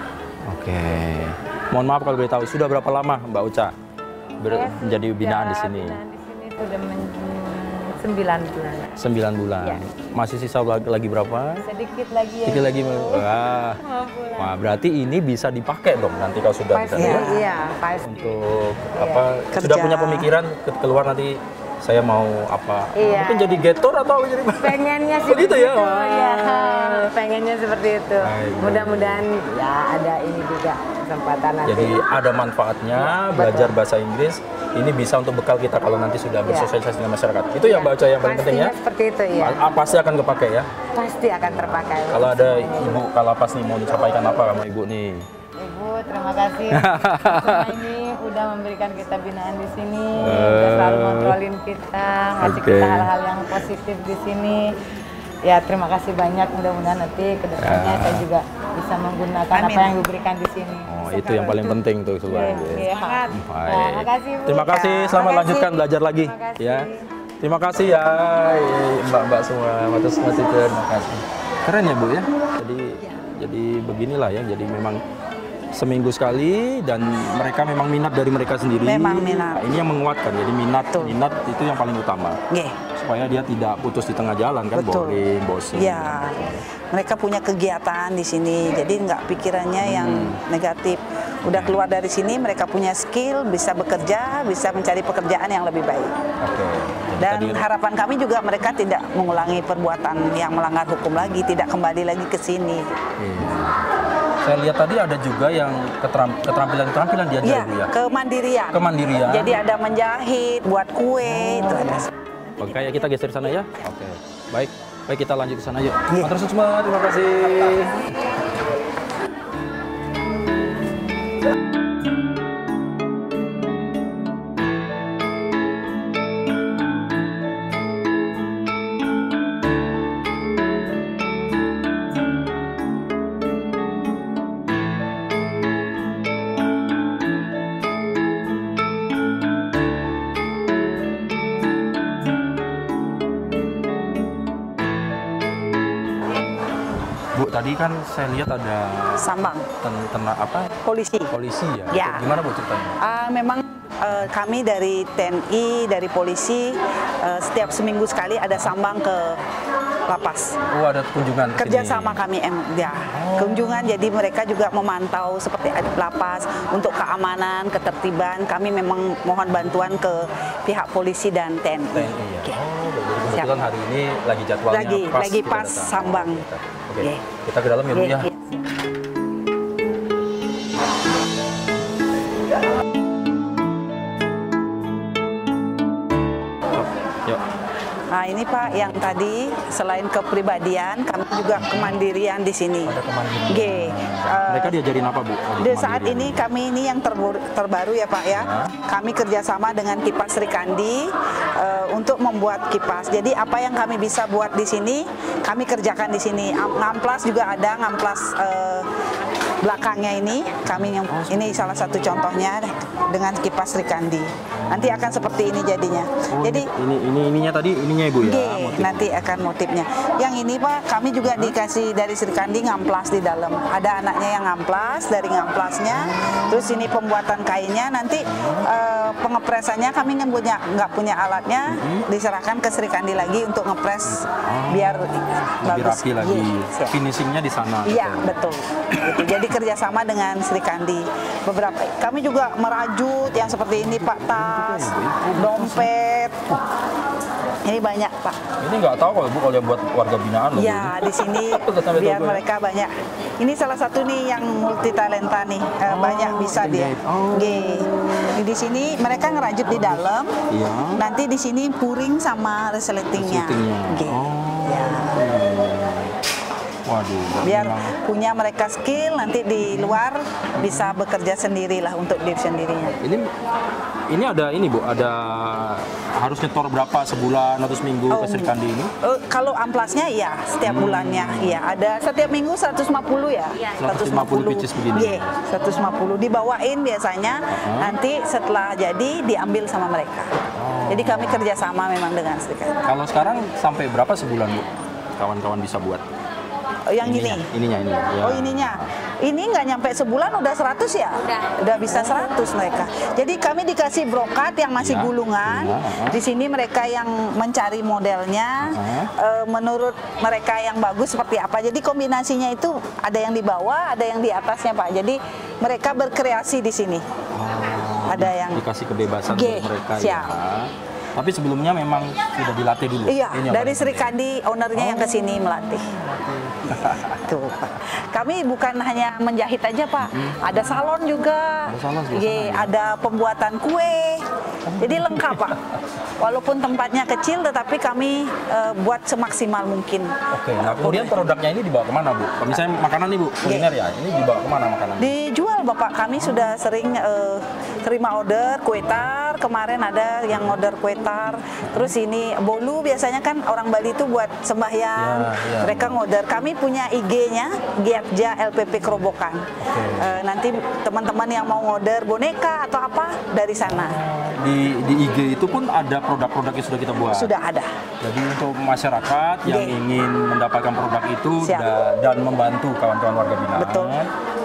Oke. Mohon maaf kalau boleh tahu, sudah berapa lama Mbak Ocha menjadi binaan di sini? Binaan di sini sudah 9 bulan. 9 bulan. Ya. Masih sisa lagi berapa? Sedikit lagi ya. Sedikit lagi. Wah. Wah, berarti ini bisa dipakai dong nanti kalau sudah Pasti, bisa ya. iya, pasti. Untuk Iya. apa? Kerja. Sudah punya pemikiran keluar nanti saya mau apa? Iya. Mungkin jadi getor atau jadi Pengennya sih begitu ya? begitu, Wah. ya. Pengennya seperti itu. Baik. Mudah-mudahan ya ada ini juga kesempatan nanti. Jadi ada manfaatnya belajar bahasa Inggris. Ini bisa untuk bekal kita kalau nanti sudah bersosialisasi dengan masyarakat. Itu yang Mbak Ocha yang paling penting ya. Pastinya seperti itu ya. Pasti akan kepakai ya. Pasti akan terpakai. Kalau ada Ibu Kalapas nih mau disampaikan apa sama Ibu nih? Ibu, terima kasih semua ini udah memberikan kita binaan di sini, udah selalu ngontrolin kita, ngasih Oke. kita hal-hal yang positif di sini. Ya, terima kasih banyak. Mudah-mudahan nanti ke depannya saya juga bisa menggunakan apa yang diberikan di sini. Oh, itu yang paling penting tuh sebenarnya. Iya. Baik. Terima kasih, Bu. Terima kasih, selamat Terima kasih. lanjutkan belajar lagi Terima kasih. ya. Terima kasih ya Mbak-mbak semua, Mas Teacher. Terima kasih. Keren ya Bu ya. Jadi beginilah ya. Jadi memang seminggu sekali dan mereka memang minat dari mereka sendiri. Memang minat. Nah, ini yang menguatkan. Jadi minat itu yang paling utama. Nggih. Supaya dia tidak putus di tengah jalan kan, Betul. boring, bosan. Ya, mereka punya kegiatan di sini, jadi nggak pikirannya yang negatif. Udah keluar dari sini, mereka punya skill, bisa bekerja, bisa mencari pekerjaan yang lebih baik. Oke. Dan Tadi- harapan kami juga mereka tidak mengulangi perbuatan yang melanggar hukum lagi, tidak kembali lagi ke sini. Iya. Saya lihat tadi ada juga yang keterampilan diajar Iya, Bu ya. kemandirian. Kemandirian. Jadi ada menjahit, buat kue, itu ada. Oke, kayak kita geser sana ya. Oke. Baik kita lanjut ke sana yuk. Matur suwun semua, terima kasih. tadi kan saya lihat ada Sambang. Polisi. Polisi ya. Ya. Gimana Bu ceritanya? Memang kami dari TNI, dari polisi, setiap seminggu sekali ada sambang ke lapas. Oh, ada kunjungan ke sini. Kerjasama kami ya. Kunjungan, jadi mereka juga memantau seperti lapas untuk keamanan, ketertiban. Kami memang mohon bantuan ke pihak polisi dan TNI. TNI ya. Oke. Oh, kebetulan hari ini lagi jadwalnya Lagi kita pas datang. sambang. Oke. Oke. Kita ke dalam ya Bu ya. Oke. Yuk. Nah ini Pak, yang tadi selain kepribadian, kami juga kemandirian di sini. Ada kemandirian. G. Mereka diajarin apa Bu? Di saat ini kami ini yang terbaru ya Pak ya. Kami kerjasama dengan Kipas Sri Kandi untuk membuat kipas. Jadi apa yang kami bisa buat di sini, kami kerjakan di sini. Ngamplas juga ada, ngamplas belakangnya ini. Kami yang ini salah satu contohnya dengan Kipas Sri Kandi. Nanti akan seperti ini jadinya. Jadi ininya tadi ininya Ibu ya. G, motif. nanti akan motifnya. Yang ini Pak, kami juga dikasih dari Sri Kandi ngamplas di dalam. Ada anaknya yang ngamplas, dari ngamplasnya. Terus ini pembuatan kainnya. Nanti pengepresannya kami nggak punya alatnya, diserahkan ke Sri Kandi lagi untuk ngepres biar lebih bagus. rapi lagi. Iya. Finishingnya di sana. Iya, gitu. betul. Gitu. Jadi kerjasama dengan Sri Kandi. Kami juga merajut yang seperti ini Pak, tas, dompet. Ini banyak Pak. Ini nggak tahu kalau Bu kalau yang buat warga binaan loh. Ya, di sini Sampai biar toko ya? mereka banyak. Ini salah satu nih yang multi talenta nih, banyak bisa dia. Oh. Di sini mereka ngerajut di dalam. Iya. Nanti di sini puring sama resletingnya. Resletingnya. Oh. Ya. Waduh. Biar memang. punya mereka skill, nanti di luar bisa bekerja sendirilah untuk diri sendirinya. Ini ada ini Bu, ada harus nyetor berapa sebulan atau seminggu ke Sri Kandi ini? Kalau amplasnya ya setiap bulannya, iya ada setiap minggu 150 ya. 150 pieces begini. Iya, 150 dibawain biasanya. Nanti setelah jadi diambil sama mereka. Jadi kami kerjasama memang dengan Sri Kandi. Kalau sekarang sampai berapa sebulan Bu? Kawan-kawan bisa buat? Yang Ininya ini. Ya. Oh ininya. Ini nggak nyampe sebulan udah 100 ya? Udah bisa 100 mereka. Jadi kami dikasih brokat yang masih Ya, gulungan. Di sini mereka yang mencari modelnya. Menurut mereka yang bagus seperti apa. Jadi kombinasinya itu ada yang di bawah, ada yang di atasnya Pak. Jadi mereka berkreasi di sini. Ada yang dikasih kebebasan G, buat mereka siap. ya. Tapi sebelumnya memang sudah dilatih dulu. Iya, Ini yang dari paling Sri penting. Kandi ownernya yang ke sini melatih. Tuh, Pak. Kami bukan hanya menjahit aja, Pak. Ada salon juga. Ada salon juga Iya, sana, ya? ada pembuatan kue. Jadi lengkap, Pak. Walaupun tempatnya kecil, tetapi kami buat semaksimal mungkin. Oke, nah kemudian produknya ini dibawa kemana Bu? Kalau misalnya makanan nih Bu, kuliner ya, ini dibawa kemana makanan? Dijual Bapak, kami sudah sering terima order kue tar. Kemarin ada yang order kue tar. Terus ini bolu, biasanya kan orang Bali itu buat sembahyang. Ya. Mereka ngorder. Kami punya IG-nya Giatja LPP Kerobokan. Nanti teman-teman yang mau ngorder boneka atau apa dari sana. Di IG itu pun ada produk-produk yang sudah kita buat. Sudah ada. Jadi untuk masyarakat yang ingin mendapatkan produk itu Siap. dan membantu kawan-kawan warga binaan. Betul.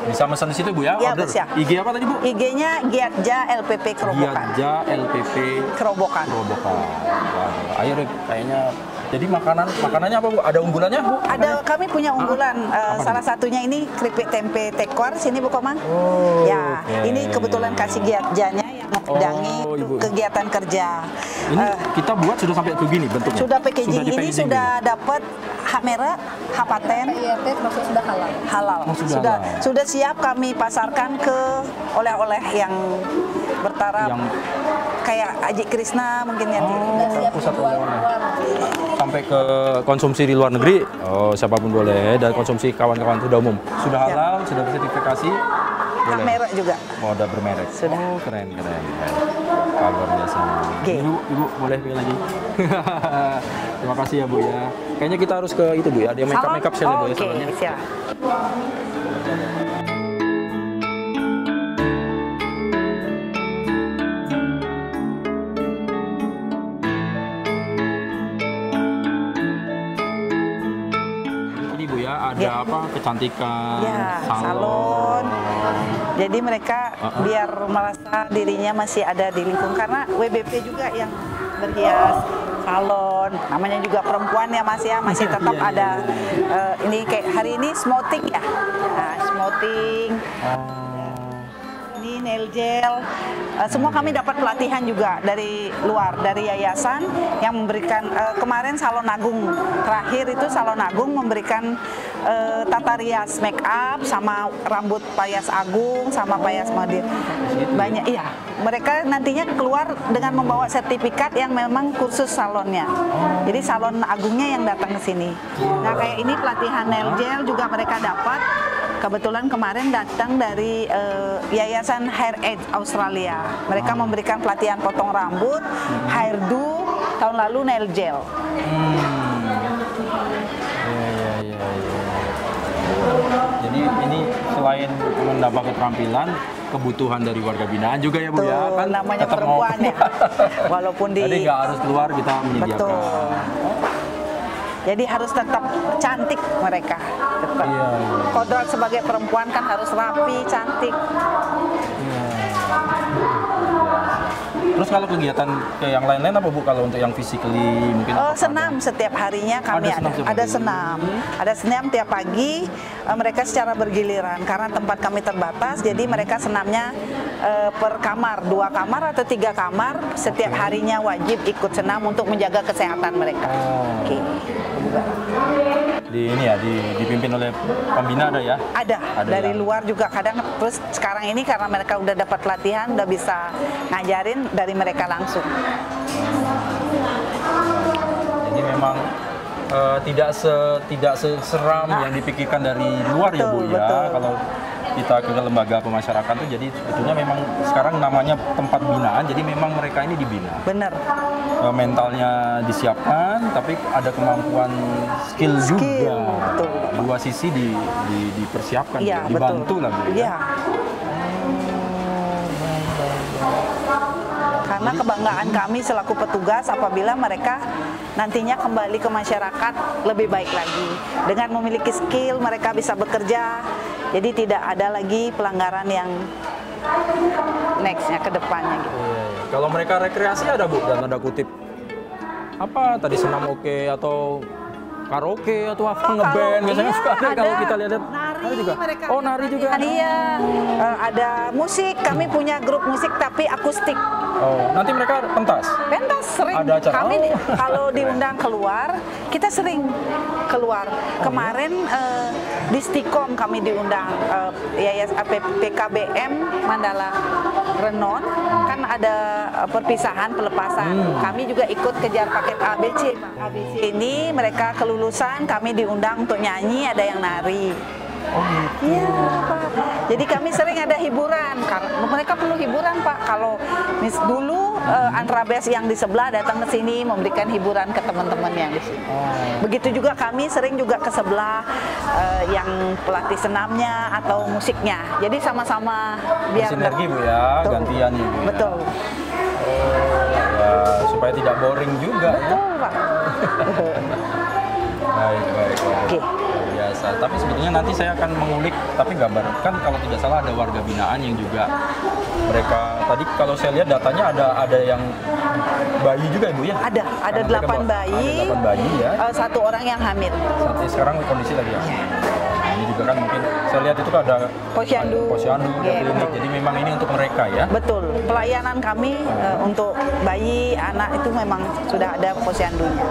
Bisa pesan di situ Bu ya, Ya, order. siap. IG apa tadi Bu? IG-nya Giatja LPP Kerobokan. Giatja LPP Kerobokan. Kerobokan. Wah, ayo deh, kayaknya. Jadi makanannya apa Bu? Ada unggulannya Bu? Ada, kami punya unggulan. Salah satunya ini keripik tempe tekor. Sini Bu Komang. Ya, oke. ini kebetulan kasih Giatjanya yang mengudangi Ibu. kegiatan kerja. Ini kita buat sudah sampai begini bentuknya. Sudah packaging, di ini packaging sudah dapat hak merek, hak paten, IRT termasuk sudah halal. halal. Oh, sudah halal. Sudah siap kami pasarkan ke oleh-oleh yang bertaraf Yang- kayak Aji Krishna mungkin ya. pusat oleh-oleh. Sampai ke konsumsi di luar negeri, siapapun boleh, dan konsumsi kawan-kawan sudah umum. Sudah Ya. halal, sudah bersertifikasi, Hak boleh. merek juga. Oh, udah bermerek. Sudah. Oh, keren. Luar biasa. Oke. Ibu boleh pilih lagi. Terima kasih ya Bu ya. Kayaknya kita harus ke itu Bu ya, ada makeup sale Bu ya Oke, salonnya. siap. Ini Bu ya, ada apa kecantikan, Ya, salon. Jadi mereka biar merasa dirinya masih ada di lingkungan, karena WBP juga yang berhias salon, namanya juga perempuan ya Mas ya, masih tetap ada. Ini kayak hari ini smoothing ya, nah, smoothing. Ini nail gel, semua kami dapat pelatihan juga dari luar, dari yayasan yang memberikan, kemarin Salon Agung, terakhir itu Salon Agung memberikan tata rias make up, sama rambut payas agung, sama payas model. Banyak, iya. Mereka nantinya keluar dengan membawa sertifikat yang memang kursus salonnya. Jadi Salon Agungnya yang datang ke sini. Nah kayak ini pelatihan nail gel juga mereka dapat. Kebetulan kemarin datang dari Yayasan Hair Aid Australia. Mereka memberikan pelatihan potong rambut, hairdo, tahun lalu nail gel. Jadi ini selain mendapat keterampilan, kebutuhan dari warga binaan juga ya Bu ya, Tuh, kan namanya tetap perempuan mau. ya. Walaupun di Jadi nggak harus keluar kita menyediakan. Betul. Jadi harus tetap cantik mereka. Tetap. Iya. Kodrat sebagai perempuan kan harus rapi, cantik. Terus kalau kegiatan kayak yang lain-lain apa Bu, kalau untuk yang physically mungkin? Senam setiap harinya kami ada senam. Ada senam tiap pagi, mereka secara bergiliran karena tempat kami terbatas, jadi mereka senamnya per kamar, 2 kamar atau 3 kamar, setiap harinya wajib ikut senam untuk menjaga kesehatan mereka. Oke. Di ini ya, dipimpin oleh pembina ada ya? Ada dari luar juga kadang, terus sekarang ini karena mereka udah dapat pelatihan, udah bisa ngajarin dari mereka langsung. Jadi memang tidak seseram yang dipikirkan dari luar ya Bu ya. Betul. Kalau kita ke lembaga pemasyarakatan tuh jadi sebetulnya memang sekarang namanya tempat binaan, jadi memang mereka ini dibina. Bener. Mentalnya disiapkan, tapi ada kemampuan skill juga. Betul. Dua sisi dipersiapkan, Iya, dibantu betul. lah Bu. Iya. Karena kebanggaan kami selaku petugas apabila mereka nantinya kembali ke masyarakat lebih baik lagi. Dengan memiliki skill, mereka bisa bekerja, jadi tidak ada lagi pelanggaran yang nextnya ke depannya gitu. Iya. Kalau mereka rekreasi ada Bu, dan tanda kutip apa tadi, senam oke atau karaoke atau apa, ngeband biasanya suka ada kalau kita lihat. Nari juga. mereka. Oh, nari juga. Iya. Ada musik, kami punya grup musik tapi akustik. Oh, nanti mereka pentas. Pentas sering. Ada acara. Kami Oh. kalau diundang keluar, kita sering keluar. Kemarin di Stikom kami diundang, Yayasan PKBM Mandala Renon, kan ada perpisahan, pelepasan. Kami juga ikut kejar paket ABC. ABC ini mereka kelulusan, kami diundang untuk nyanyi, ada yang nari. Oh gitu. Iya Pak. Jadi kami sering ada hiburan. Karena mereka perlu hiburan Pak. Kalau dulu Antrabes yang di sebelah datang ke sini memberikan hiburan ke teman-teman yang di sini. Begitu juga kami sering juga ke sebelah yang pelatih senamnya atau musiknya. Jadi sama-sama biar Sinergi Bu ya, Betul. gantian ya Bu ya. Betul. Ya, supaya tidak boring juga Betul ya. Pak. Baik. Oke. Biasa. Tapi sebetulnya nanti saya akan mengulik, tapi gambar kan kalau tidak salah ada warga binaan yang juga mereka tadi kalau saya lihat datanya ada yang bayi juga Ibu ya? Ada Karena 8 mereka bayi. Ada 8 bayi ya. 1 orang yang hamil. Sampai sekarang kondisi lagi ya. Nah, ini juga kan mungkin saya lihat itu kan ada Posyandu. ada Iya, klinik. betul. Jadi memang ini untuk mereka ya. Betul, pelayanan kami untuk bayi, anak itu memang sudah ada posyandunya.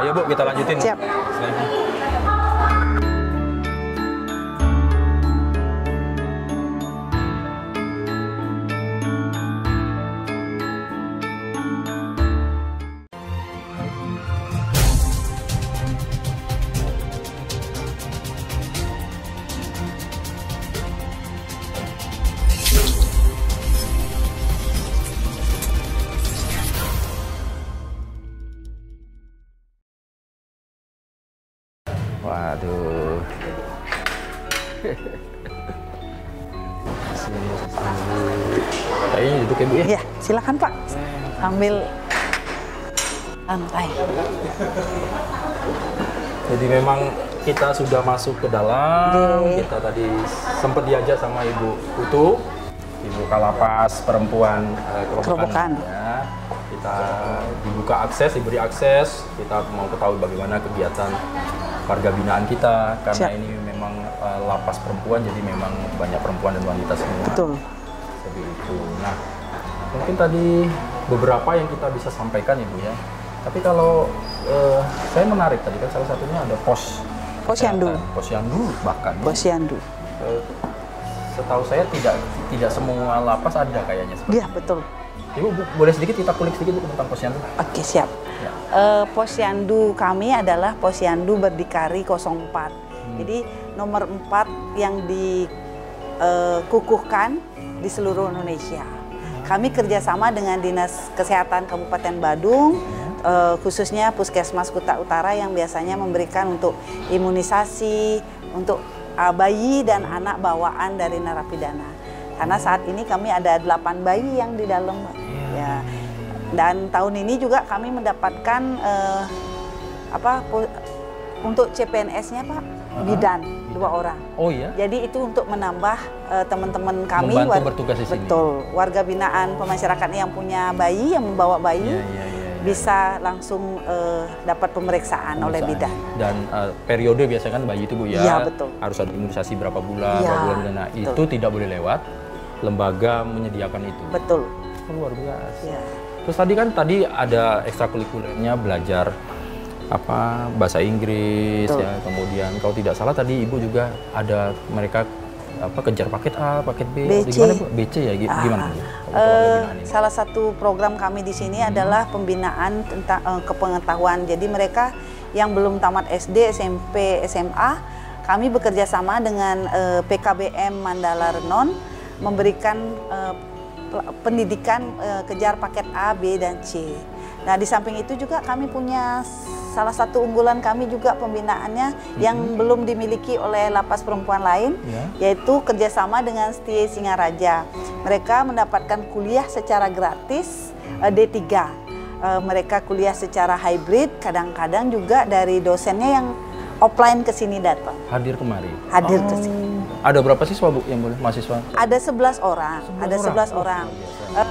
Ayo Bu, kita lanjutin. Siap. Waduh. Kayaknya duduk ya Bu ya. Ya, silakan Pak. Sambil santai. Jadi memang kita sudah masuk ke dalam. Kita tadi sempat diajak sama Ibu Putu, Ibu Kalapas Perempuan Kerobokan. Ya. Kita dibuka akses, diberi akses. Kita mau ketahui bagaimana kegiatan warga binaan kita, karena ini memang lapas perempuan, jadi memang banyak perempuan dan wanita semua. Betul. Seperti itu. Nah, mungkin tadi beberapa yang kita bisa sampaikan Ibu ya. Tapi kalau saya menarik tadi kan salah satunya ada Posyandu. Posyandu bahkan. Posyandu. Setahu saya tidak semua lapas ada kayaknya. Iya, betul. Ibu boleh sedikit kita kulik sedikit tentang posyandu? Oke, siap. Ya. Posyandu kami adalah Posyandu Berdikari 04. Jadi nomor 4 yang dikukuhkan di seluruh Indonesia. Kami kerjasama dengan Dinas Kesehatan Kabupaten Badung, khususnya Puskesmas Kuta Utara yang biasanya memberikan untuk imunisasi untuk bayi dan anak bawaan dari narapidana. Karena saat ini kami ada 8 bayi yang di dalam, ya. Dan tahun ini juga kami mendapatkan untuk CPNS-nya Pak, bidan 2 orang. Oh iya. Jadi itu untuk menambah teman-teman kami membantu bertugas di sini. Betul, warga binaan pemasyarakat yang punya bayi, yang membawa bayi. Bisa langsung dapat pemeriksaan oleh bidan. Dan periode biasanya kan bayi itu Bu ya, betul. Harus ada imunisasi berapa bulan, nah itu tidak boleh lewat, lembaga menyediakan itu. Betul. Luar biasa. Terus tadi ada ekstrakurikulernya, belajar bahasa Inggris ya, kemudian kalau tidak salah tadi Ibu juga ada mereka kejar paket A, paket B, gimana Bu? BC ya, gimana? Salah satu program kami di sini adalah pembinaan tentang kepengetahuan. Jadi mereka yang belum tamat SD, SMP, SMA, kami bekerja sama dengan PKBM Mandala Renon memberikan pendidikan kejar paket A, B, dan C. Nah, di samping itu juga kami punya salah satu unggulan kami juga pembinaannya yang belum dimiliki oleh lapas perempuan lain, yaitu kerjasama dengan Setia Singaraja. Mereka mendapatkan kuliah secara gratis D3. Mereka kuliah secara hybrid, kadang-kadang juga dari dosennya yang offline ke sini datang. Hadir kemari? Hadir ke sini. Ada berapa siswa Bu yang boleh mahasiswa? Ada 11 orang. Ada 11 orang.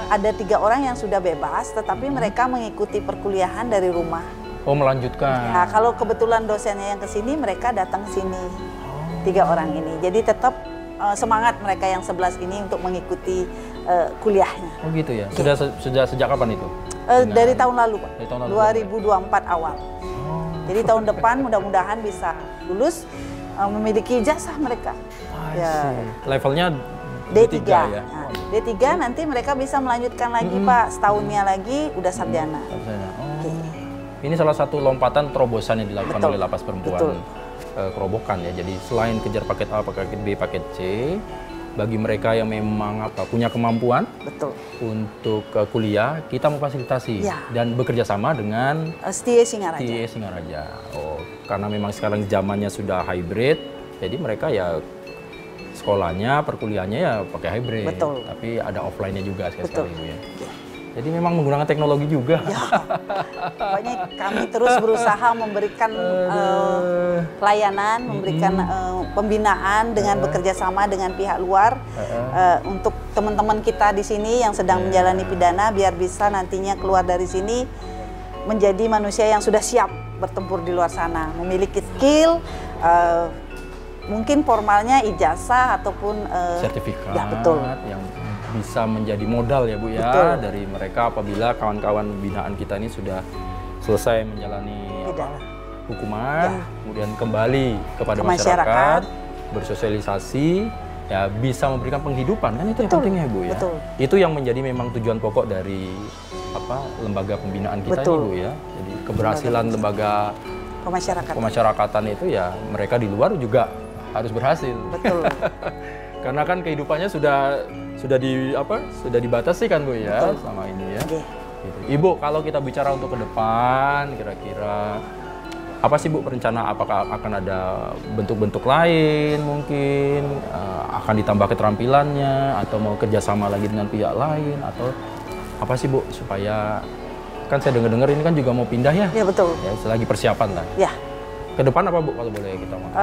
Ada 3 orang yang sudah bebas, tetapi mereka mengikuti perkuliahan dari rumah. Oh, melanjutkan. Ya, kalau kebetulan dosennya yang ke sini, mereka datang ke sini. 3 orang ini. Jadi tetap semangat mereka yang 11 ini untuk mengikuti kuliahnya. Oh gitu ya. Sudah sejak kapan itu? Dari tahun lalu, Pak. Dari tahun lalu, 2024 awal. Jadi tahun depan mudah-mudahan bisa lulus, memiliki ijazah mereka. Ya. Levelnya D3 ya. Nah, D3 nanti mereka bisa melanjutkan lagi Pak, setahunnya lagi udah sarjana. Ini salah satu lompatan terobosan yang dilakukan oleh lapas perempuan Kerobokan ya. Jadi selain kejar paket A, paket B, paket C, bagi mereka yang memang punya kemampuan untuk kuliah, kita memfasilitasi dan bekerja sama dengan Setia Singaraja. Setia Singaraja. Oh, karena memang sekarang zamannya sudah hybrid, jadi mereka ya sekolahnya, perkuliahannya ya pakai hybrid. Tapi ada offline-nya juga sekali ya. Jadi memang menggunakan teknologi juga. Ya. Pokoknya kami terus berusaha memberikan pelayanan, memberikan pembinaan dengan bekerja sama dengan pihak luar untuk teman-teman kita di sini yang sedang menjalani pidana, biar bisa nantinya keluar dari sini menjadi manusia yang sudah siap bertempur di luar sana, memiliki skill, mungkin formalnya ijazah ataupun sertifikat ya, betul. Yang bisa menjadi modal ya Bu ya dari mereka apabila kawan-kawan binaan kita ini sudah selesai menjalani hukuman, kemudian kembali kepada masyarakat, bersosialisasi, ya bisa memberikan penghidupan, kan itu yang pentingnya Bu ya. Itu yang menjadi memang tujuan pokok dari lembaga pembinaan kita ini Bu ya. Jadi keberhasilan lembaga pemasyarakatan itu ya mereka di luar juga harus berhasil. Betul. Karena kan kehidupannya sudah dibatasi kan Bu ya selama ini ya. Gitu. Ibu, kalau kita bicara untuk ke depan, kira-kira apa sih Bu perencanaan? Apakah akan ada bentuk-bentuk lain mungkin? Akan ditambah keterampilannya atau mau kerjasama lagi dengan pihak lain atau apa sih Bu supaya kan saya dengar-dengar ini kan juga mau pindah ya? Iya betul. Ya selagi persiapan lah. Ya. Ke depan apa Bu kalau boleh kita ngomong?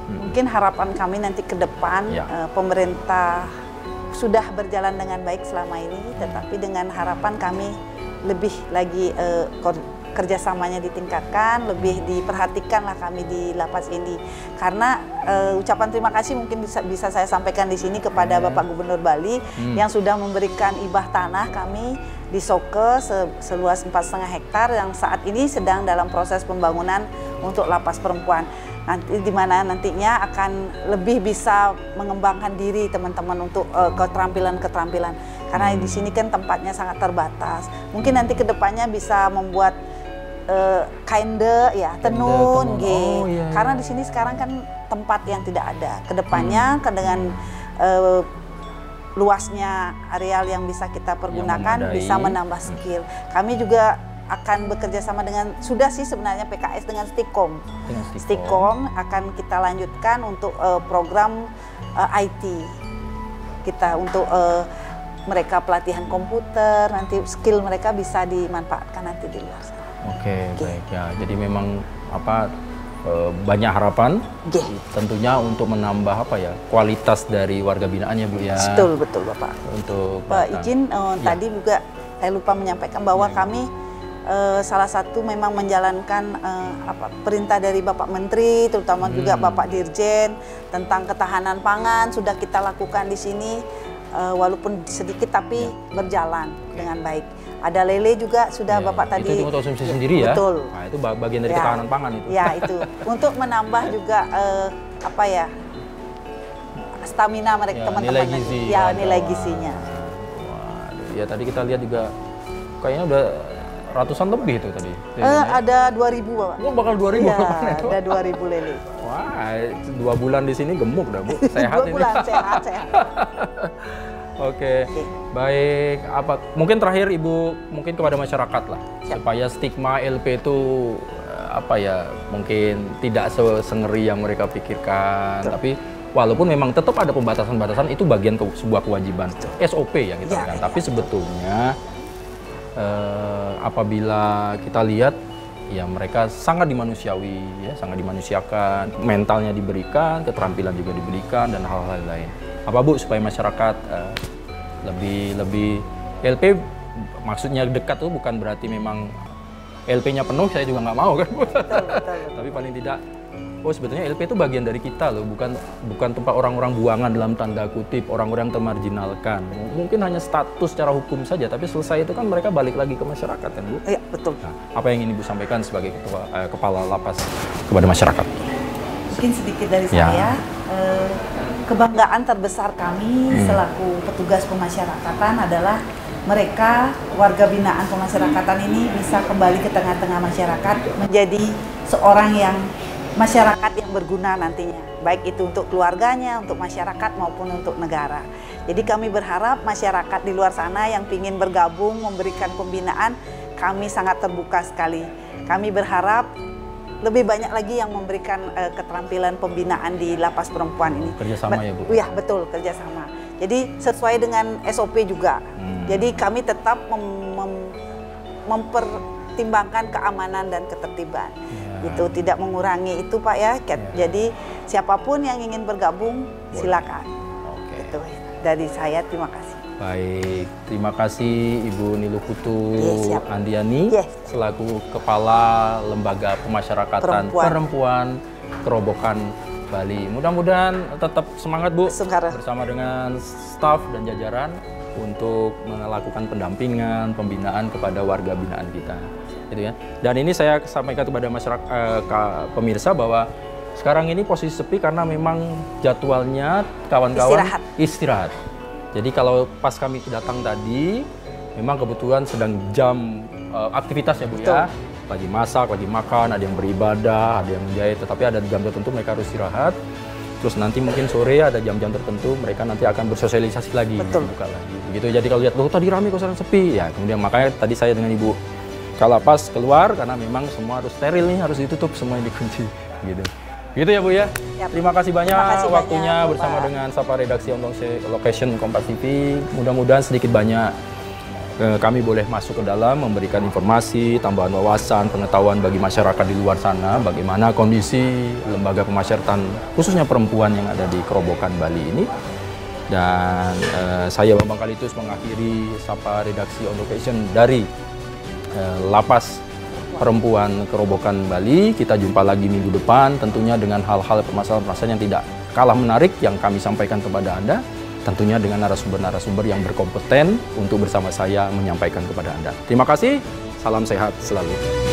Mungkin harapan kami nanti ke depan pemerintah sudah berjalan dengan baik selama ini, tetapi dengan harapan kami lebih lagi kerjasamanya ditingkatkan, lebih diperhatikanlah kami di lapas ini. Karena ucapan terima kasih mungkin bisa saya sampaikan di sini kepada Bapak Gubernur Bali yang sudah memberikan hibah tanah kami di Soke seluas 4,5 hektar yang saat ini sedang dalam proses pembangunan untuk lapas perempuan. Nanti di mana nantinya akan lebih bisa mengembangkan diri teman-teman untuk keterampilan-keterampilan. Karena di sini kan tempatnya sangat terbatas. Mungkin nanti kedepannya bisa membuat kainde ya, tenun. Iya. Karena di sini sekarang kan tempat yang tidak ada. Kedepannya dengan luasnya areal yang bisa kita pergunakan bisa menambah skill. Kami juga akan bekerja sama dengan, sudah sih sebenarnya PKS dengan Stikom. Stikom akan kita lanjutkan untuk program IT kita untuk mereka pelatihan komputer, nanti skill mereka bisa dimanfaatkan nanti di luar sana. Oke, baik ya. Jadi memang banyak harapan tentunya untuk menambah kualitas dari warga binaan ya Bu ya. Betul Bapak. Untuk izin tadi juga saya lupa menyampaikan bahwa kami salah satu memang menjalankan perintah dari Bapak Menteri, terutama juga Bapak Dirjen tentang ketahanan pangan sudah kita lakukan di sini, walaupun sedikit tapi berjalan dengan baik. Ada lele juga sudah Bapak tadi. Itu untuk konsumsi sendiri ya? Betul. Nah, itu bagian dari ketahanan pangan itu. Ya itu untuk menambah juga stamina mereka teman-teman. Nilai gizi. Ya nilai gizinya. Waduh, ya tadi kita lihat juga kayaknya udah ratusan lebih itu tadi. Ada 2.000 Bapak. Oh, bakal 2.000 ya, ada 2.000 lele. Wah, 2 bulan di sini gemuk dah Bu. Sehat 2 bulan ini. sehat. Oke. Baik, mungkin terakhir Ibu mungkin kepada masyarakat lah supaya stigma LP itu mungkin tidak sengeri yang mereka pikirkan. Tapi walaupun memang tetap ada pembatasan-batasan, itu bagian sebuah kewajiban SOP yang kita lakukan. Tapi sebetulnya apabila kita lihat ya mereka sangat dimanusiawi ya, sangat dimanusiakan, mentalnya diberikan, keterampilan juga diberikan dan hal-hal lain. Apa Bu supaya masyarakat lebih LP maksudnya dekat tuh bukan berarti memang LP-nya penuh saya juga nggak mau kan Bu. Tapi paling tidak sebetulnya LP itu bagian dari kita loh, bukan tempat orang-orang buangan dalam tanda kutip, orang-orang termarginalkan. Mungkin hanya status secara hukum saja, tapi selesai itu kan mereka balik lagi ke masyarakat kan Bu? Iya, betul. Nah, apa yang ingin Ibu sampaikan sebagai kepala lapas kepada masyarakat? Mungkin sedikit dari saya, kebanggaan terbesar kami selaku petugas pemasyarakatan adalah mereka, warga binaan pemasyarakatan ini bisa kembali ke tengah-tengah masyarakat, menjadi seorang yang masyarakat yang berguna nantinya, baik itu untuk keluarganya, untuk masyarakat maupun untuk negara. Jadi kami berharap masyarakat di luar sana yang ingin bergabung memberikan pembinaan, kami sangat terbuka sekali. Kami berharap lebih banyak lagi yang memberikan keterampilan pembinaan di lapas perempuan ini. Kerjasama ya Bu? Iya betul, kerjasama. Jadi sesuai dengan SOP juga. Jadi kami tetap mempertimbangkan keamanan dan ketertiban. Itu tidak mengurangi itu Pak ya. Jadi siapapun yang ingin bergabung silakan. Itu dari saya, terima kasih. Baik, terima kasih Ibu Nilukutu Andiani selaku Kepala Lembaga Pemasyarakatan Perempuan Kerobokan Bali. Mudah-mudahan tetap semangat Bu bersama dengan staf dan jajaran untuk melakukan pendampingan, pembinaan kepada warga binaan kita. Gitu ya. Dan ini saya sampaikan kepada masyarakat pemirsa bahwa sekarang ini posisi sepi karena memang jadwalnya kawan-kawan istirahat. Jadi kalau pas kami datang tadi, memang kebetulan sedang jam aktivitas ya Bu ya. Lagi masak, lagi makan, ada yang beribadah, ada yang menjahit, tetapi ada jam tertentu mereka harus istirahat. Terus nanti mungkin sore ada jam-jam tertentu mereka nanti akan bersosialisasi lagi, buka lagi. Begitu. Jadi kalau lihat loh tadi ramai kok sekarang sepi, ya kemudian makanya tadi saya dengan Ibu Kalapas keluar karena memang semua harus steril nih, harus ditutup, semuanya dikunci gitu. Gitu ya Bu ya. Terima kasih banyak waktunya bersama dengan Sapa Redaksi On Location Kompas TV. Mudah-mudahan sedikit banyak kami boleh masuk ke dalam, memberikan informasi, tambahan wawasan, pengetahuan bagi masyarakat di luar sana, bagaimana kondisi lembaga pemasyarakatan, khususnya perempuan yang ada di Kerobokan Bali ini. Dan saya Bambang Kalitus mengakhiri Sapa Redaksi On Location dari Lapas Perempuan Kerobokan Bali. Kita jumpa lagi minggu depan, tentunya dengan hal-hal permasalahan-permasalahan yang tidak kalah menarik yang kami sampaikan kepada Anda. Tentunya dengan narasumber-narasumber yang berkompeten untuk bersama saya menyampaikan kepada Anda. Terima kasih, salam sehat selalu.